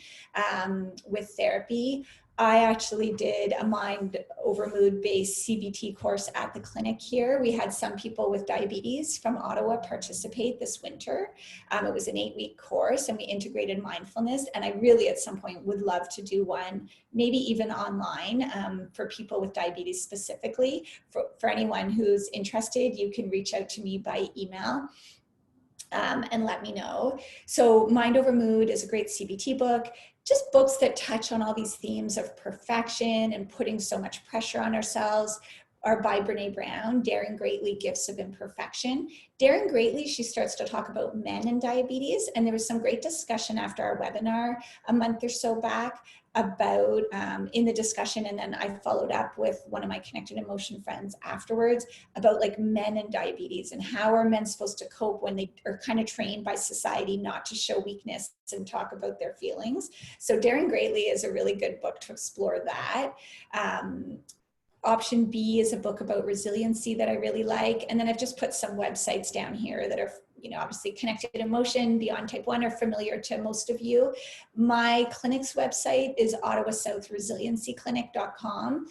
with therapy. I actually did a Mind Over Mood based CBT course at the clinic here. We had some people with diabetes from Ottawa participate this winter. It was an 8-week course, and we integrated mindfulness. And I really at some point would love to do one, maybe even online, for people with diabetes specifically. For anyone who's interested, you can reach out to me by email. And let me know. So Mind Over Mood is a great CBT book. Just books that touch on all these themes of perfection and putting so much pressure on ourselves are by Brene Brown. Daring Greatly, Gifts of Imperfection. Daring Greatly, she starts to talk about men and diabetes. And there was some great discussion after our webinar a month or so back about, in the discussion, and then I followed up with one of my Connected Emotion friends afterwards about like men and diabetes and how are men supposed to cope when they are kind of trained by society not to show weakness and talk about their feelings. So Daring Greatly is a really good book to explore that. Option B is a book about resiliency that I really like. And then I've just put some websites down here that are obviously connected emotion, beyond type 1 are familiar to most of you. My clinic's website is ottawasouthresiliencyclinic.com.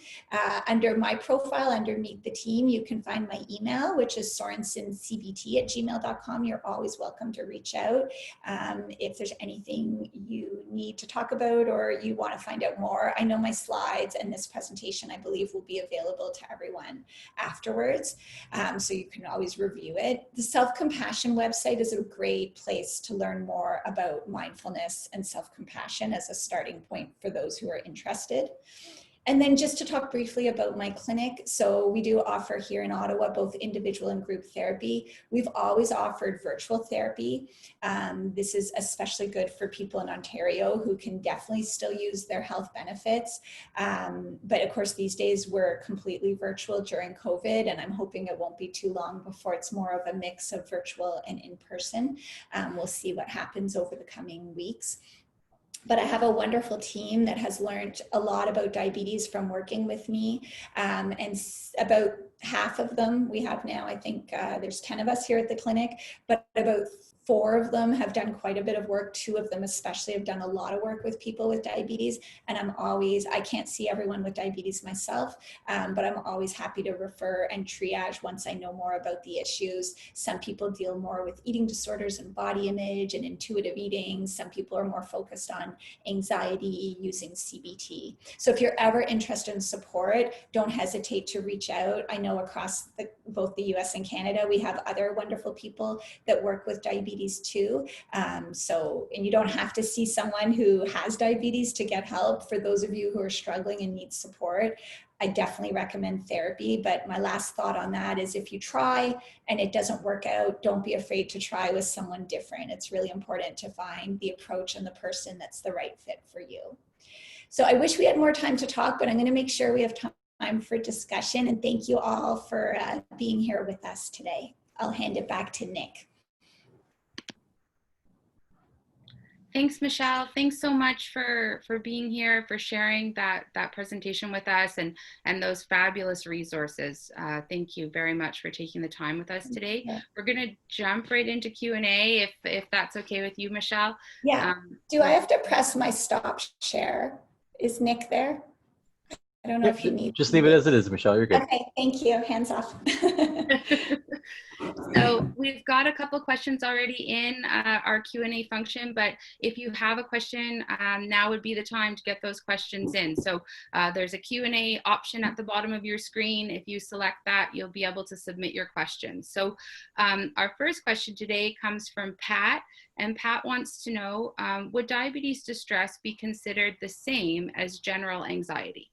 Under my profile, under Meet the Team, you can find my email, which is sorensencbt@gmail.com. You're always welcome to reach out. If there's anything you need to talk about or you want to find out more, I know my slides and this presentation, I believe, will be available to everyone afterwards. So you can always review it. The self-compassion website is a great place to learn more about mindfulness and self-compassion as a starting point for those who are interested. And then just to talk briefly about my clinic. So we do offer here in Ottawa both individual and group therapy. We've always offered virtual therapy. This is especially good for people in Ontario who can definitely still use their health benefits. But of course, these days we're completely virtual during COVID, and I'm hoping it won't be too long before it's more of a mix of virtual and in person. We'll see what happens over the coming weeks. But I have a wonderful team that has learned a lot about diabetes from working with me. And about half of them we have now, I think there's 10 of us here at the clinic, but about 4 of them have done quite a bit of work. 2 of them especially have done a lot of work with people with diabetes. And I can't see everyone with diabetes myself, but I'm always happy to refer and triage once I know more about the issues. Some people deal more with eating disorders and body image and intuitive eating. Some people are more focused on anxiety using CBT. So if you're ever interested in support, don't hesitate to reach out. I know across both the US and Canada, we have other wonderful people that work with diabetes too. And you don't have to see someone who has diabetes to get help. For those of you who are struggling and need support, I definitely recommend therapy. But my last thought on that is if you try and it doesn't work out, don't be afraid to try with someone different. It's really important to find the approach and the person that's the right fit for you. So I wish we had more time to talk, but I'm going to make sure we have time for discussion. And thank you all for being here with us today. I'll hand it back to Nick. Thanks, Michelle. Thanks so much for being here, for sharing that presentation with us and those fabulous resources. Thank you very much for taking the time with us today. We're going to jump right into Q&A if that's okay with you, Michelle. Yeah. Do I have to press my stop share? Is Nick there? I don't know if you need. Just leave it as it is, Michelle. You're good. Okay, thank you. Hands off. So we've got a couple questions already in our Q&A function, but if you have a question, now would be the time to get those questions in. So there's a Q&A option at the bottom of your screen. If you select that, you'll be able to submit your questions. So our first question today comes from Pat, and Pat wants to know, would diabetes distress be considered the same as general anxiety?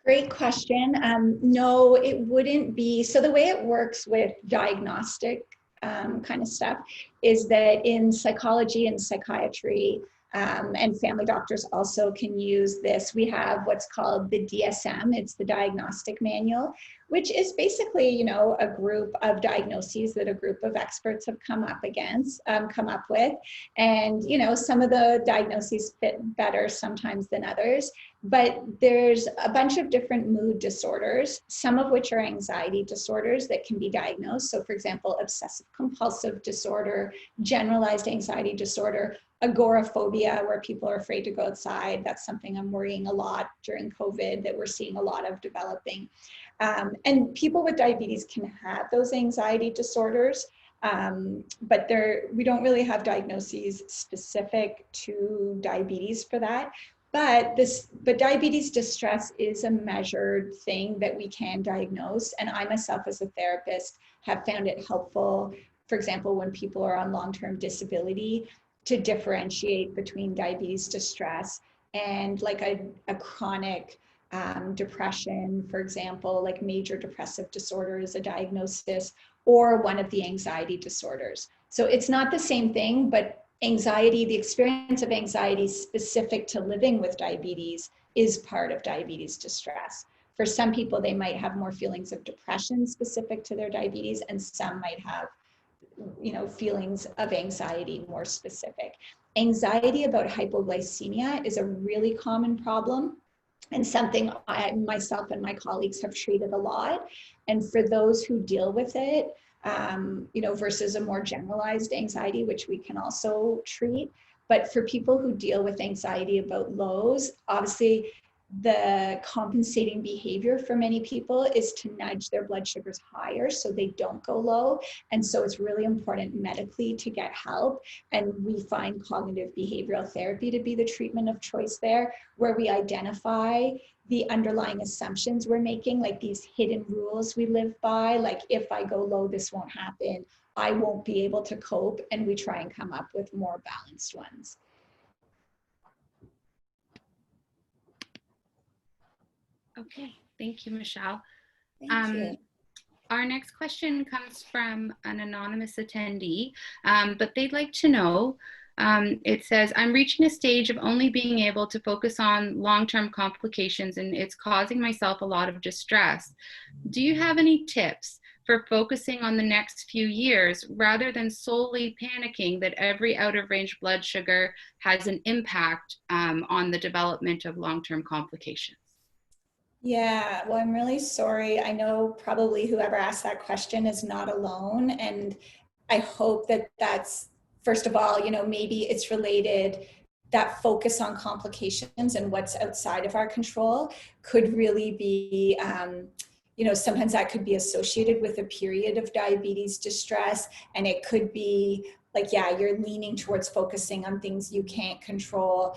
Great question. No, it wouldn't be. So the way it works with diagnostic kind of stuff is that in psychology and psychiatry, and family doctors also can use this. We have what's called the DSM. It's the Diagnostic Manual, which is basically, a group of diagnoses that a group of experts have come up with. And, some of the diagnoses fit better sometimes than others, but there's a bunch of different mood disorders, some of which are anxiety disorders that can be diagnosed. So for example, obsessive compulsive disorder, generalized anxiety disorder, agoraphobia, where people are afraid to go outside. That's something I'm worrying a lot during COVID that we're seeing a lot of developing. And people with diabetes can have those anxiety disorders, but we don't really have diagnoses specific to diabetes for that. But diabetes distress is a measured thing that we can diagnose. And I myself as a therapist have found it helpful, for example, when people are on long-term disability, to differentiate between diabetes distress and like a chronic depression, for example, like major depressive disorder is a diagnosis, or one of the anxiety disorders. So it's not the same thing, but anxiety, the experience of anxiety specific to living with diabetes is part of diabetes distress. For some people, they might have more feelings of depression specific to their diabetes, and some might have feelings of anxiety more specific. Anxiety about hypoglycemia is a really common problem and something myself and my colleagues have treated a lot. And for those who deal with it, versus a more generalized anxiety, which we can also treat. But for people who deal with anxiety about lows, obviously the compensating behavior for many people is to nudge their blood sugars higher so they don't go low. And so it's really important medically to get help. And we find cognitive behavioral therapy to be the treatment of choice there, where we identify the underlying assumptions we're making, like these hidden rules we live by, like if I go low, this won't happen, I won't be able to cope, and we try and come up with more balanced ones. Okay, thank you, Michelle. Thank you. Our next question comes from an anonymous attendee, but they'd like to know, it says, I'm reaching a stage of only being able to focus on long-term complications, and it's causing myself a lot of distress. Do you have any tips for focusing on the next few years rather than solely panicking that every out-of-range blood sugar has an impact on the development of long-term complications? Yeah, well, I'm really sorry. I know probably whoever asked that question is not alone. And I hope that that's, first of all, maybe it's related, that focus on complications and what's outside of our control could really be, sometimes that could be associated with a period of diabetes distress. And it could be like, yeah, you're leaning towards focusing on things you can't control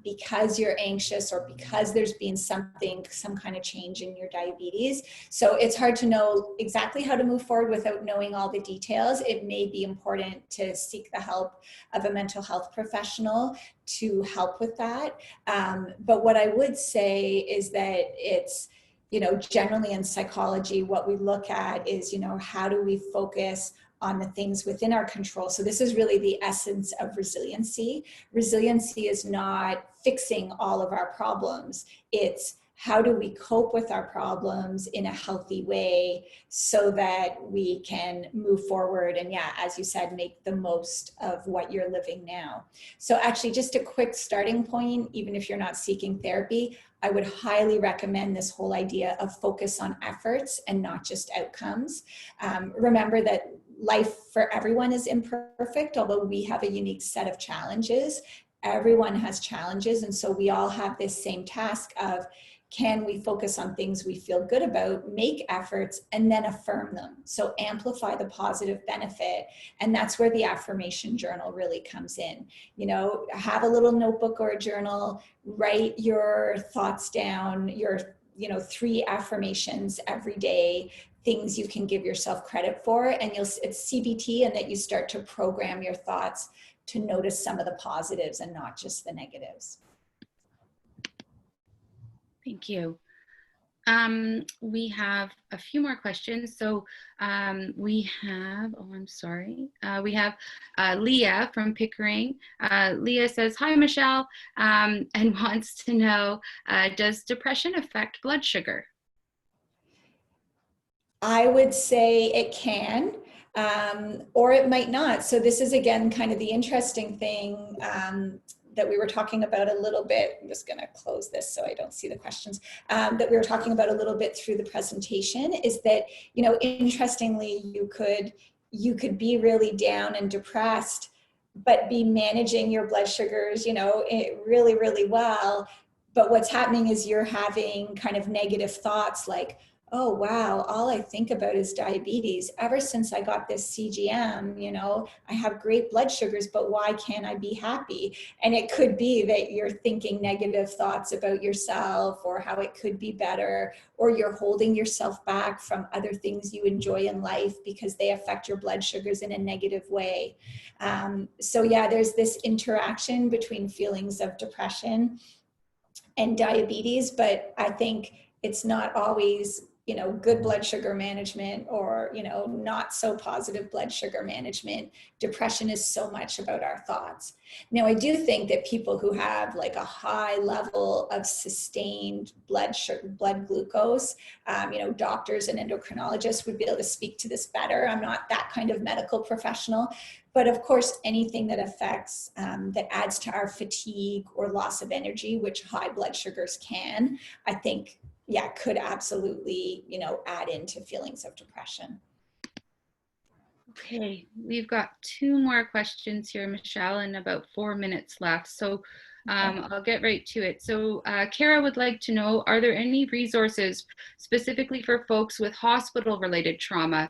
because you're anxious or because there's been some kind of change in your diabetes. So it's hard to know exactly how to move forward without knowing all the details. It may be important to seek the help of a mental health professional to help with that. But what I would say is that it's, generally in psychology, what we look at is, how do we focus on the things within our control. So this is really the essence of resiliency. Resiliency is not fixing all of our problems. It's how do we cope with our problems in a healthy way so that we can move forward and, yeah, as you said, make the most of what you're living now. So actually, just a quick starting point, even if you're not seeking therapy, I would highly recommend this whole idea of focus on efforts and not just outcomes. Remember that life for everyone is imperfect, although we have a unique set of challenges. Everyone has challenges, and so we all have this same task of, can we focus on things we feel good about, make efforts, and then affirm them? So amplify the positive benefit. And that's where the affirmation journal really comes in. Have a little notebook or a journal, write your thoughts down, your 3 affirmations every day, things you can give yourself credit for, and it's CBT, and that you start to program your thoughts to notice some of the positives and not just the negatives. Thank you. We have a few more questions. So we have, we have Leah from Pickering. Leah says, hi, Michelle, and wants to know, does depression affect blood sugar? I would say it can, or it might not. So this is, again, kind of the interesting thing that we were talking about a little bit. I'm just going to close this so I don't see the questions, that we were talking about a little bit through the presentation, is that, interestingly, you could be really down and depressed, but be managing your blood sugars, really, really well. But what's happening is you're having kind of negative thoughts like, oh, wow, all I think about is diabetes. Ever since I got this CGM, I have great blood sugars, but why can't I be happy? And it could be that you're thinking negative thoughts about yourself or how it could be better, or you're holding yourself back from other things you enjoy in life because they affect your blood sugars in a negative way. So yeah, there's this interaction between feelings of depression and diabetes, but I think it's not always good blood sugar management or, not so positive blood sugar management. Depression is so much about our thoughts. Now, I do think that people who have like a high level of sustained blood glucose, doctors and endocrinologists would be able to speak to this better. I'm not that kind of medical professional, but of course, anything that affects, that adds to our fatigue or loss of energy, which high blood sugars can, I think, could absolutely, add into feelings of depression. Okay, we've got 2 more questions here, Michelle, and about 4 minutes left. So I'll get right to it. So Kara would like to know, are there any resources specifically for folks with hospital-related trauma?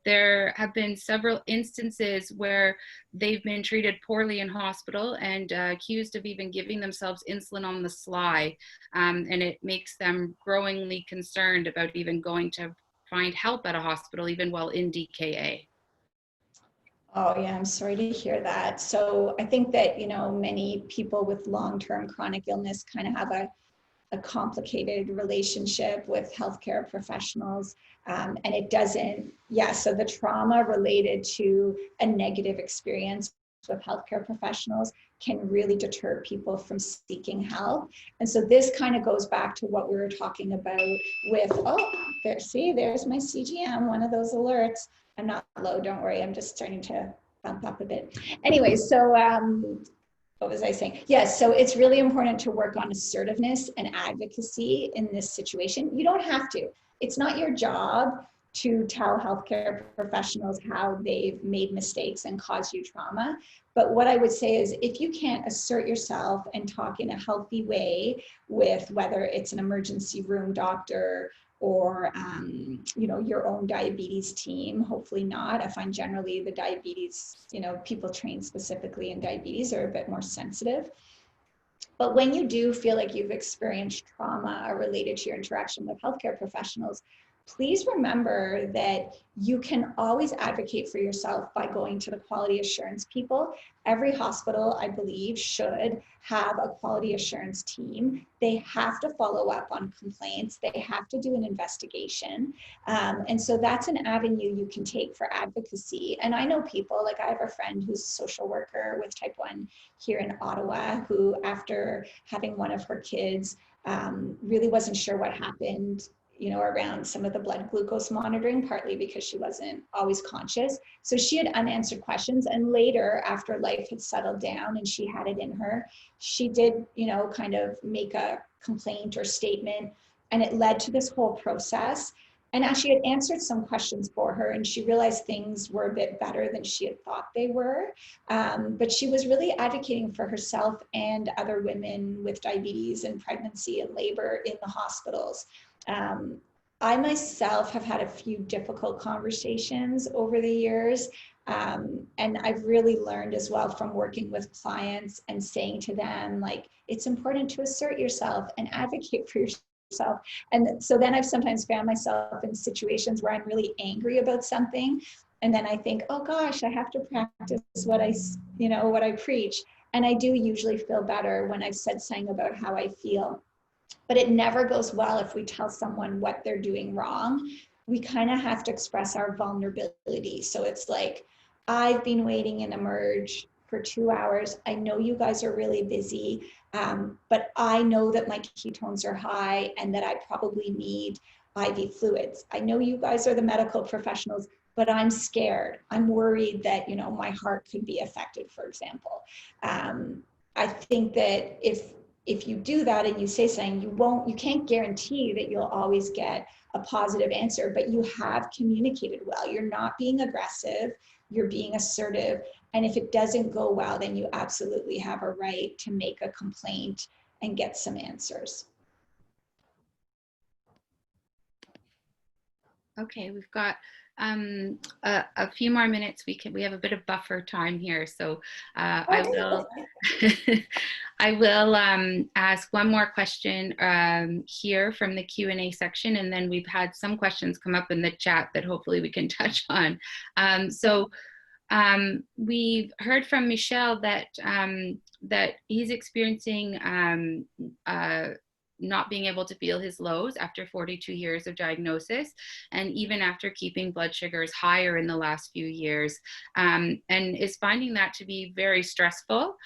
There have been several instances where they've been treated poorly in hospital and accused of even giving themselves insulin on the sly. And it makes them growingly concerned about even going to find help at a hospital, even while in DKA. Oh yeah, I'm sorry to hear that. So I think that, many people with long-term chronic illness kind of have a complicated relationship with healthcare professionals. And it doesn't, yeah, so the trauma related to a negative experience with healthcare professionals can really deter people from seeking help. And so this kind of goes back to what we were talking about with, there's my CGM, one of those alerts. I'm not low, don't worry, I'm just starting to bump up a bit. Anyway, so what was I saying? Yes, so it's really important to work on assertiveness and advocacy in this situation. You don't have to. It's not your job to tell healthcare professionals how they've made mistakes and caused you trauma. But what I would say is if you can't assert yourself and talk in a healthy way with whether it's an emergency room doctor or your own diabetes team, hopefully not. I find generally the diabetes, people trained specifically in diabetes are a bit more sensitive. But when you do feel like you've experienced trauma related to your interaction with healthcare professionals, please remember that you can always advocate for yourself by going to the quality assurance people. Every hospital, I believe, should have a quality assurance team. They have to follow up on complaints. They have to do an investigation. And so that's an avenue you can take for advocacy. And I know people, like I have a friend who's a social worker with type 1 here in Ottawa, who after having one of her kids really wasn't sure what happened around some of the blood glucose monitoring, partly because she wasn't always conscious. So she had unanswered questions. And later, after life had settled down and she had it in her, she did, kind of make a complaint or statement. And it led to this whole process. And as she had answered some questions for her, and she realized things were a bit better than she had thought they were. But she was really advocating for herself and other women with diabetes and pregnancy and labor in the hospitals. I myself have had a few difficult conversations over the years. And I've really learned as well from working with clients and saying to them, like, it's important to assert yourself and advocate for yourself. And so then I've sometimes found myself in situations where I'm really angry about something. And then I think, oh gosh, I have to practice what I preach. And I do usually feel better when I've said something about how I feel. But it never goes well if we tell someone what they're doing wrong. We kind of have to express our vulnerability. So it's like, I've been waiting in Emerge for 2 hours. I know you guys are really busy, but I know that my ketones are high and that I probably need IV fluids. I know you guys are the medical professionals, but I'm scared. I'm worried that, my heart could be affected, for example. I think that if you do that and you say something, you can't guarantee that you'll always get a positive answer, but you have communicated well. You're not being aggressive, you're being assertive. And if it doesn't go well, then you absolutely have a right to make a complaint and get some answers. Okay, we've got a few more minutes. We have a bit of buffer time here, so I will I will ask one more question here from the Q&A section, and then we've had some questions come up in the chat that hopefully we can touch on. We've heard from Michel that that he's experiencing not being able to feel his lows after 42 years of diagnosis, and even after keeping blood sugars higher in the last few years, and is finding that to be very stressful,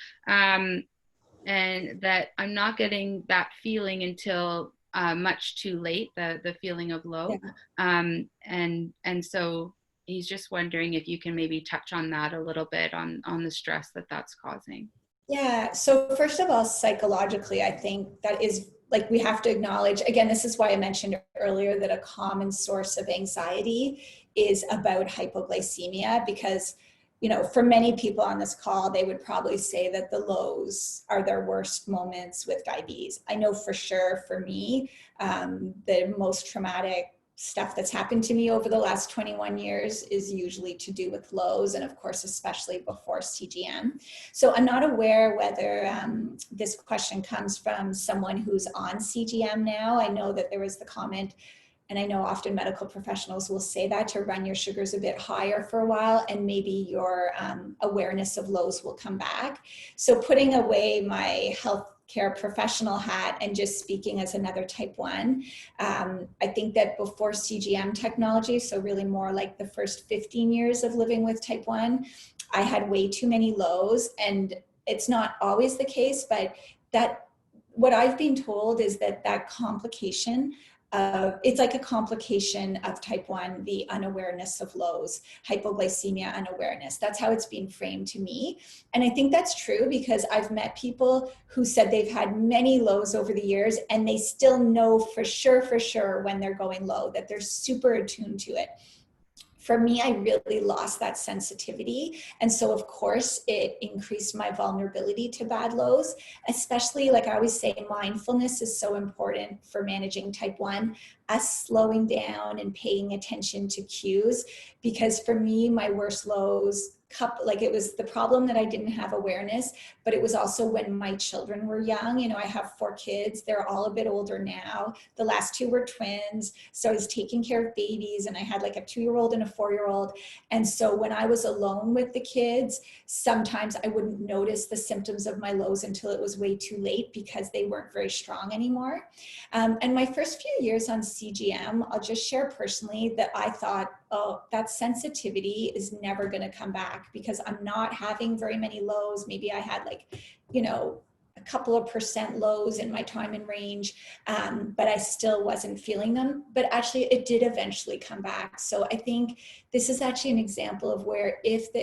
and that I'm not getting that feeling until much too late, the feeling of low. Yeah. And so he's just wondering if you can maybe touch on that a little bit, on the stress that that's causing. Yeah, so first of all, psychologically, I think that is like we have to acknowledge, again, this is why I mentioned earlier that a common source of anxiety is about hypoglycemia, because, you know, for many people on this call, they would probably say that the lows are their worst moments with diabetes. I know for sure for me, the most traumatic stuff that's happened to me over the last 21 years is usually to do with lows, and of course, especially before CGM. So I'm not aware whether this question comes from someone who's on CGM now. I know that there was the comment, and I know often medical professionals will say that to run your sugars a bit higher for a while, and maybe your awareness of lows will come back. So putting away my healthcare professional hat and just speaking as another type 1, I think that before CGM technology, so really more like the first 15 years of living with type 1, I had way too many lows. And it's not always the case, but that what I've been told is that that complication, it's like a complication of type 1, the unawareness of lows, hypoglycemia unawareness. That's how it's been framed to me. And I think that's true because I've met people who said they've had many lows over the years and they still know for sure when they're going low, that they're super attuned to it. For me, I really lost that sensitivity. And so of course it increased my vulnerability to bad lows, especially, like I always say, mindfulness is so important for managing type 1, us slowing down and paying attention to cues. Because for me, my worst lows, like it was the problem that I didn't have awareness, but it was also when my children were young. You know, I have 4 kids. They're all a bit older now. The last 2 were twins. So I was taking care of babies, and I had like a 2-year-old and a 4-year-old. And so when I was alone with the kids, sometimes I wouldn't notice the symptoms of my lows until it was way too late because they weren't very strong anymore. And my first few years on CGM, I'll just share personally that I thought, oh, that sensitivity is never going to come back because I'm not having very many lows. Maybe I had like, you know, a couple of % lows in my time in range, but I still wasn't feeling them. But actually it did eventually come back. So I think this is actually an example of where if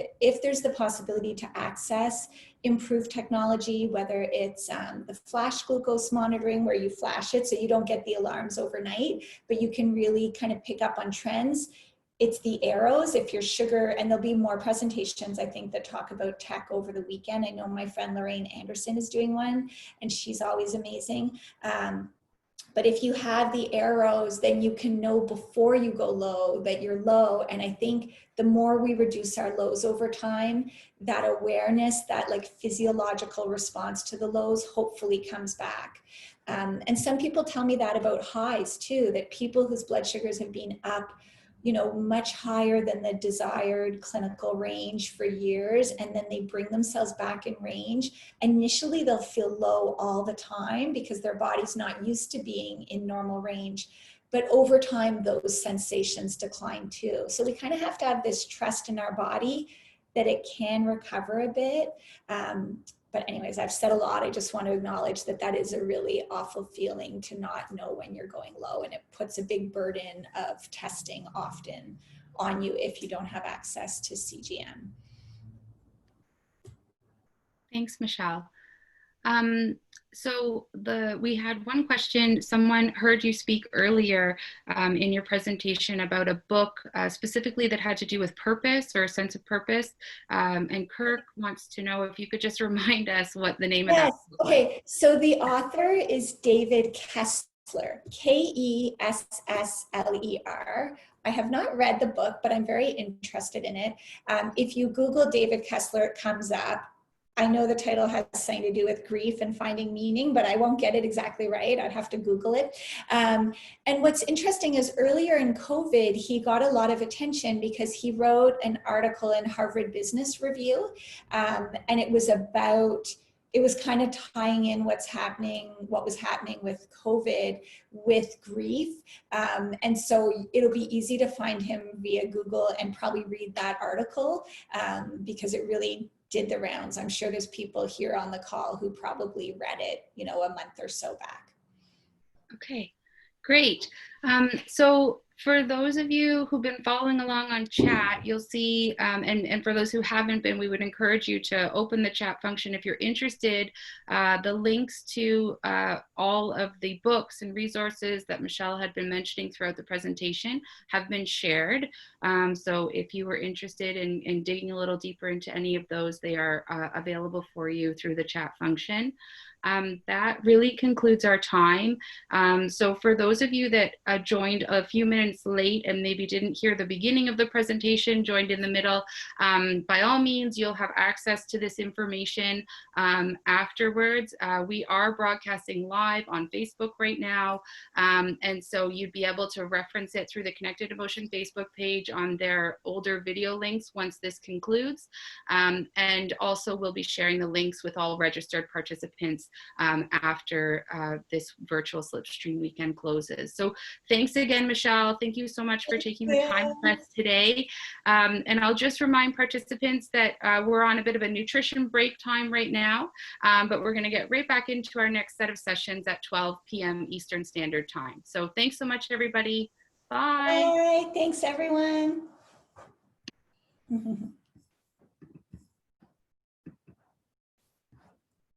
there's the possibility to access improved technology, whether it's the flash glucose monitoring where you flash it so you don't get the alarms overnight, but you can really kind of pick up on trends. It's the arrows, if your sugar, and there'll be more presentations, I think, that talk about tech over the weekend. I know my friend Lorraine Anderson is doing one, and she's always amazing. But if you have the arrows, then you can know before you go low that you're low. And I think the more we reduce our lows over time, that awareness, that like physiological response to the lows hopefully comes back. And some people tell me that about highs too, that people whose blood sugars have been up, you know, much higher than the desired clinical range for years, and then they bring themselves back in range. Initially, they'll feel low all the time because their body's not used to being in normal range. But over time, those sensations decline too. So we kind of have to have this trust in our body that it can recover a bit. But anyways, I've said a lot. I just want to acknowledge that that is a really awful feeling to not know when you're going low, and it puts a big burden of testing often on you if you don't have access to CGM. Thanks, Michelle. So we had one question. Someone heard you speak earlier in your presentation about a book specifically that had to do with purpose or a sense of purpose. And Kirk wants to know if you could just remind us what the name of that book was. Okay, so the author is David Kessler, Kessler. I have not read the book, but I'm very interested in it. If you Google David Kessler, it comes up. I know the title has something to do with grief and finding meaning, but I won't get it exactly right. I'd have to Google it. And what's interesting is earlier in COVID, he got a lot of attention because he wrote an article in Harvard Business Review. And it was kind of tying in what was happening with COVID with grief. And so it'll be easy to find him via Google and probably read that article because it really did the rounds. I'm sure there's people here on the call who probably read it, you know, a month or so back. Okay, great. So For those of you who've been following along on chat, you'll see, and for those who haven't been, we would encourage you to open the chat function if you're interested. The links to all of the books and resources that Michelle had been mentioning throughout the presentation have been shared. So if you were interested in digging a little deeper into any of those, they are available for you through the chat function. That really concludes our time. So for those of you that joined a few minutes late and maybe didn't hear the beginning of the presentation, joined in the middle, by all means, you'll have access to this information afterwards. We are broadcasting live on Facebook right now, and so you'd be able to reference it through the Connected Emotion Facebook page on their older video links once this concludes. And also we'll be sharing the links with all registered participants after this virtual Slipstream weekend closes. So thanks again, Michelle. Thank you so much for taking the time with us today. And I'll just remind participants that we're on a bit of a nutrition break time right now, but we're going to get right back into our next set of sessions at 12 p.m. Eastern Standard Time. So thanks so much, everybody. Bye. Bye. Thanks, everyone.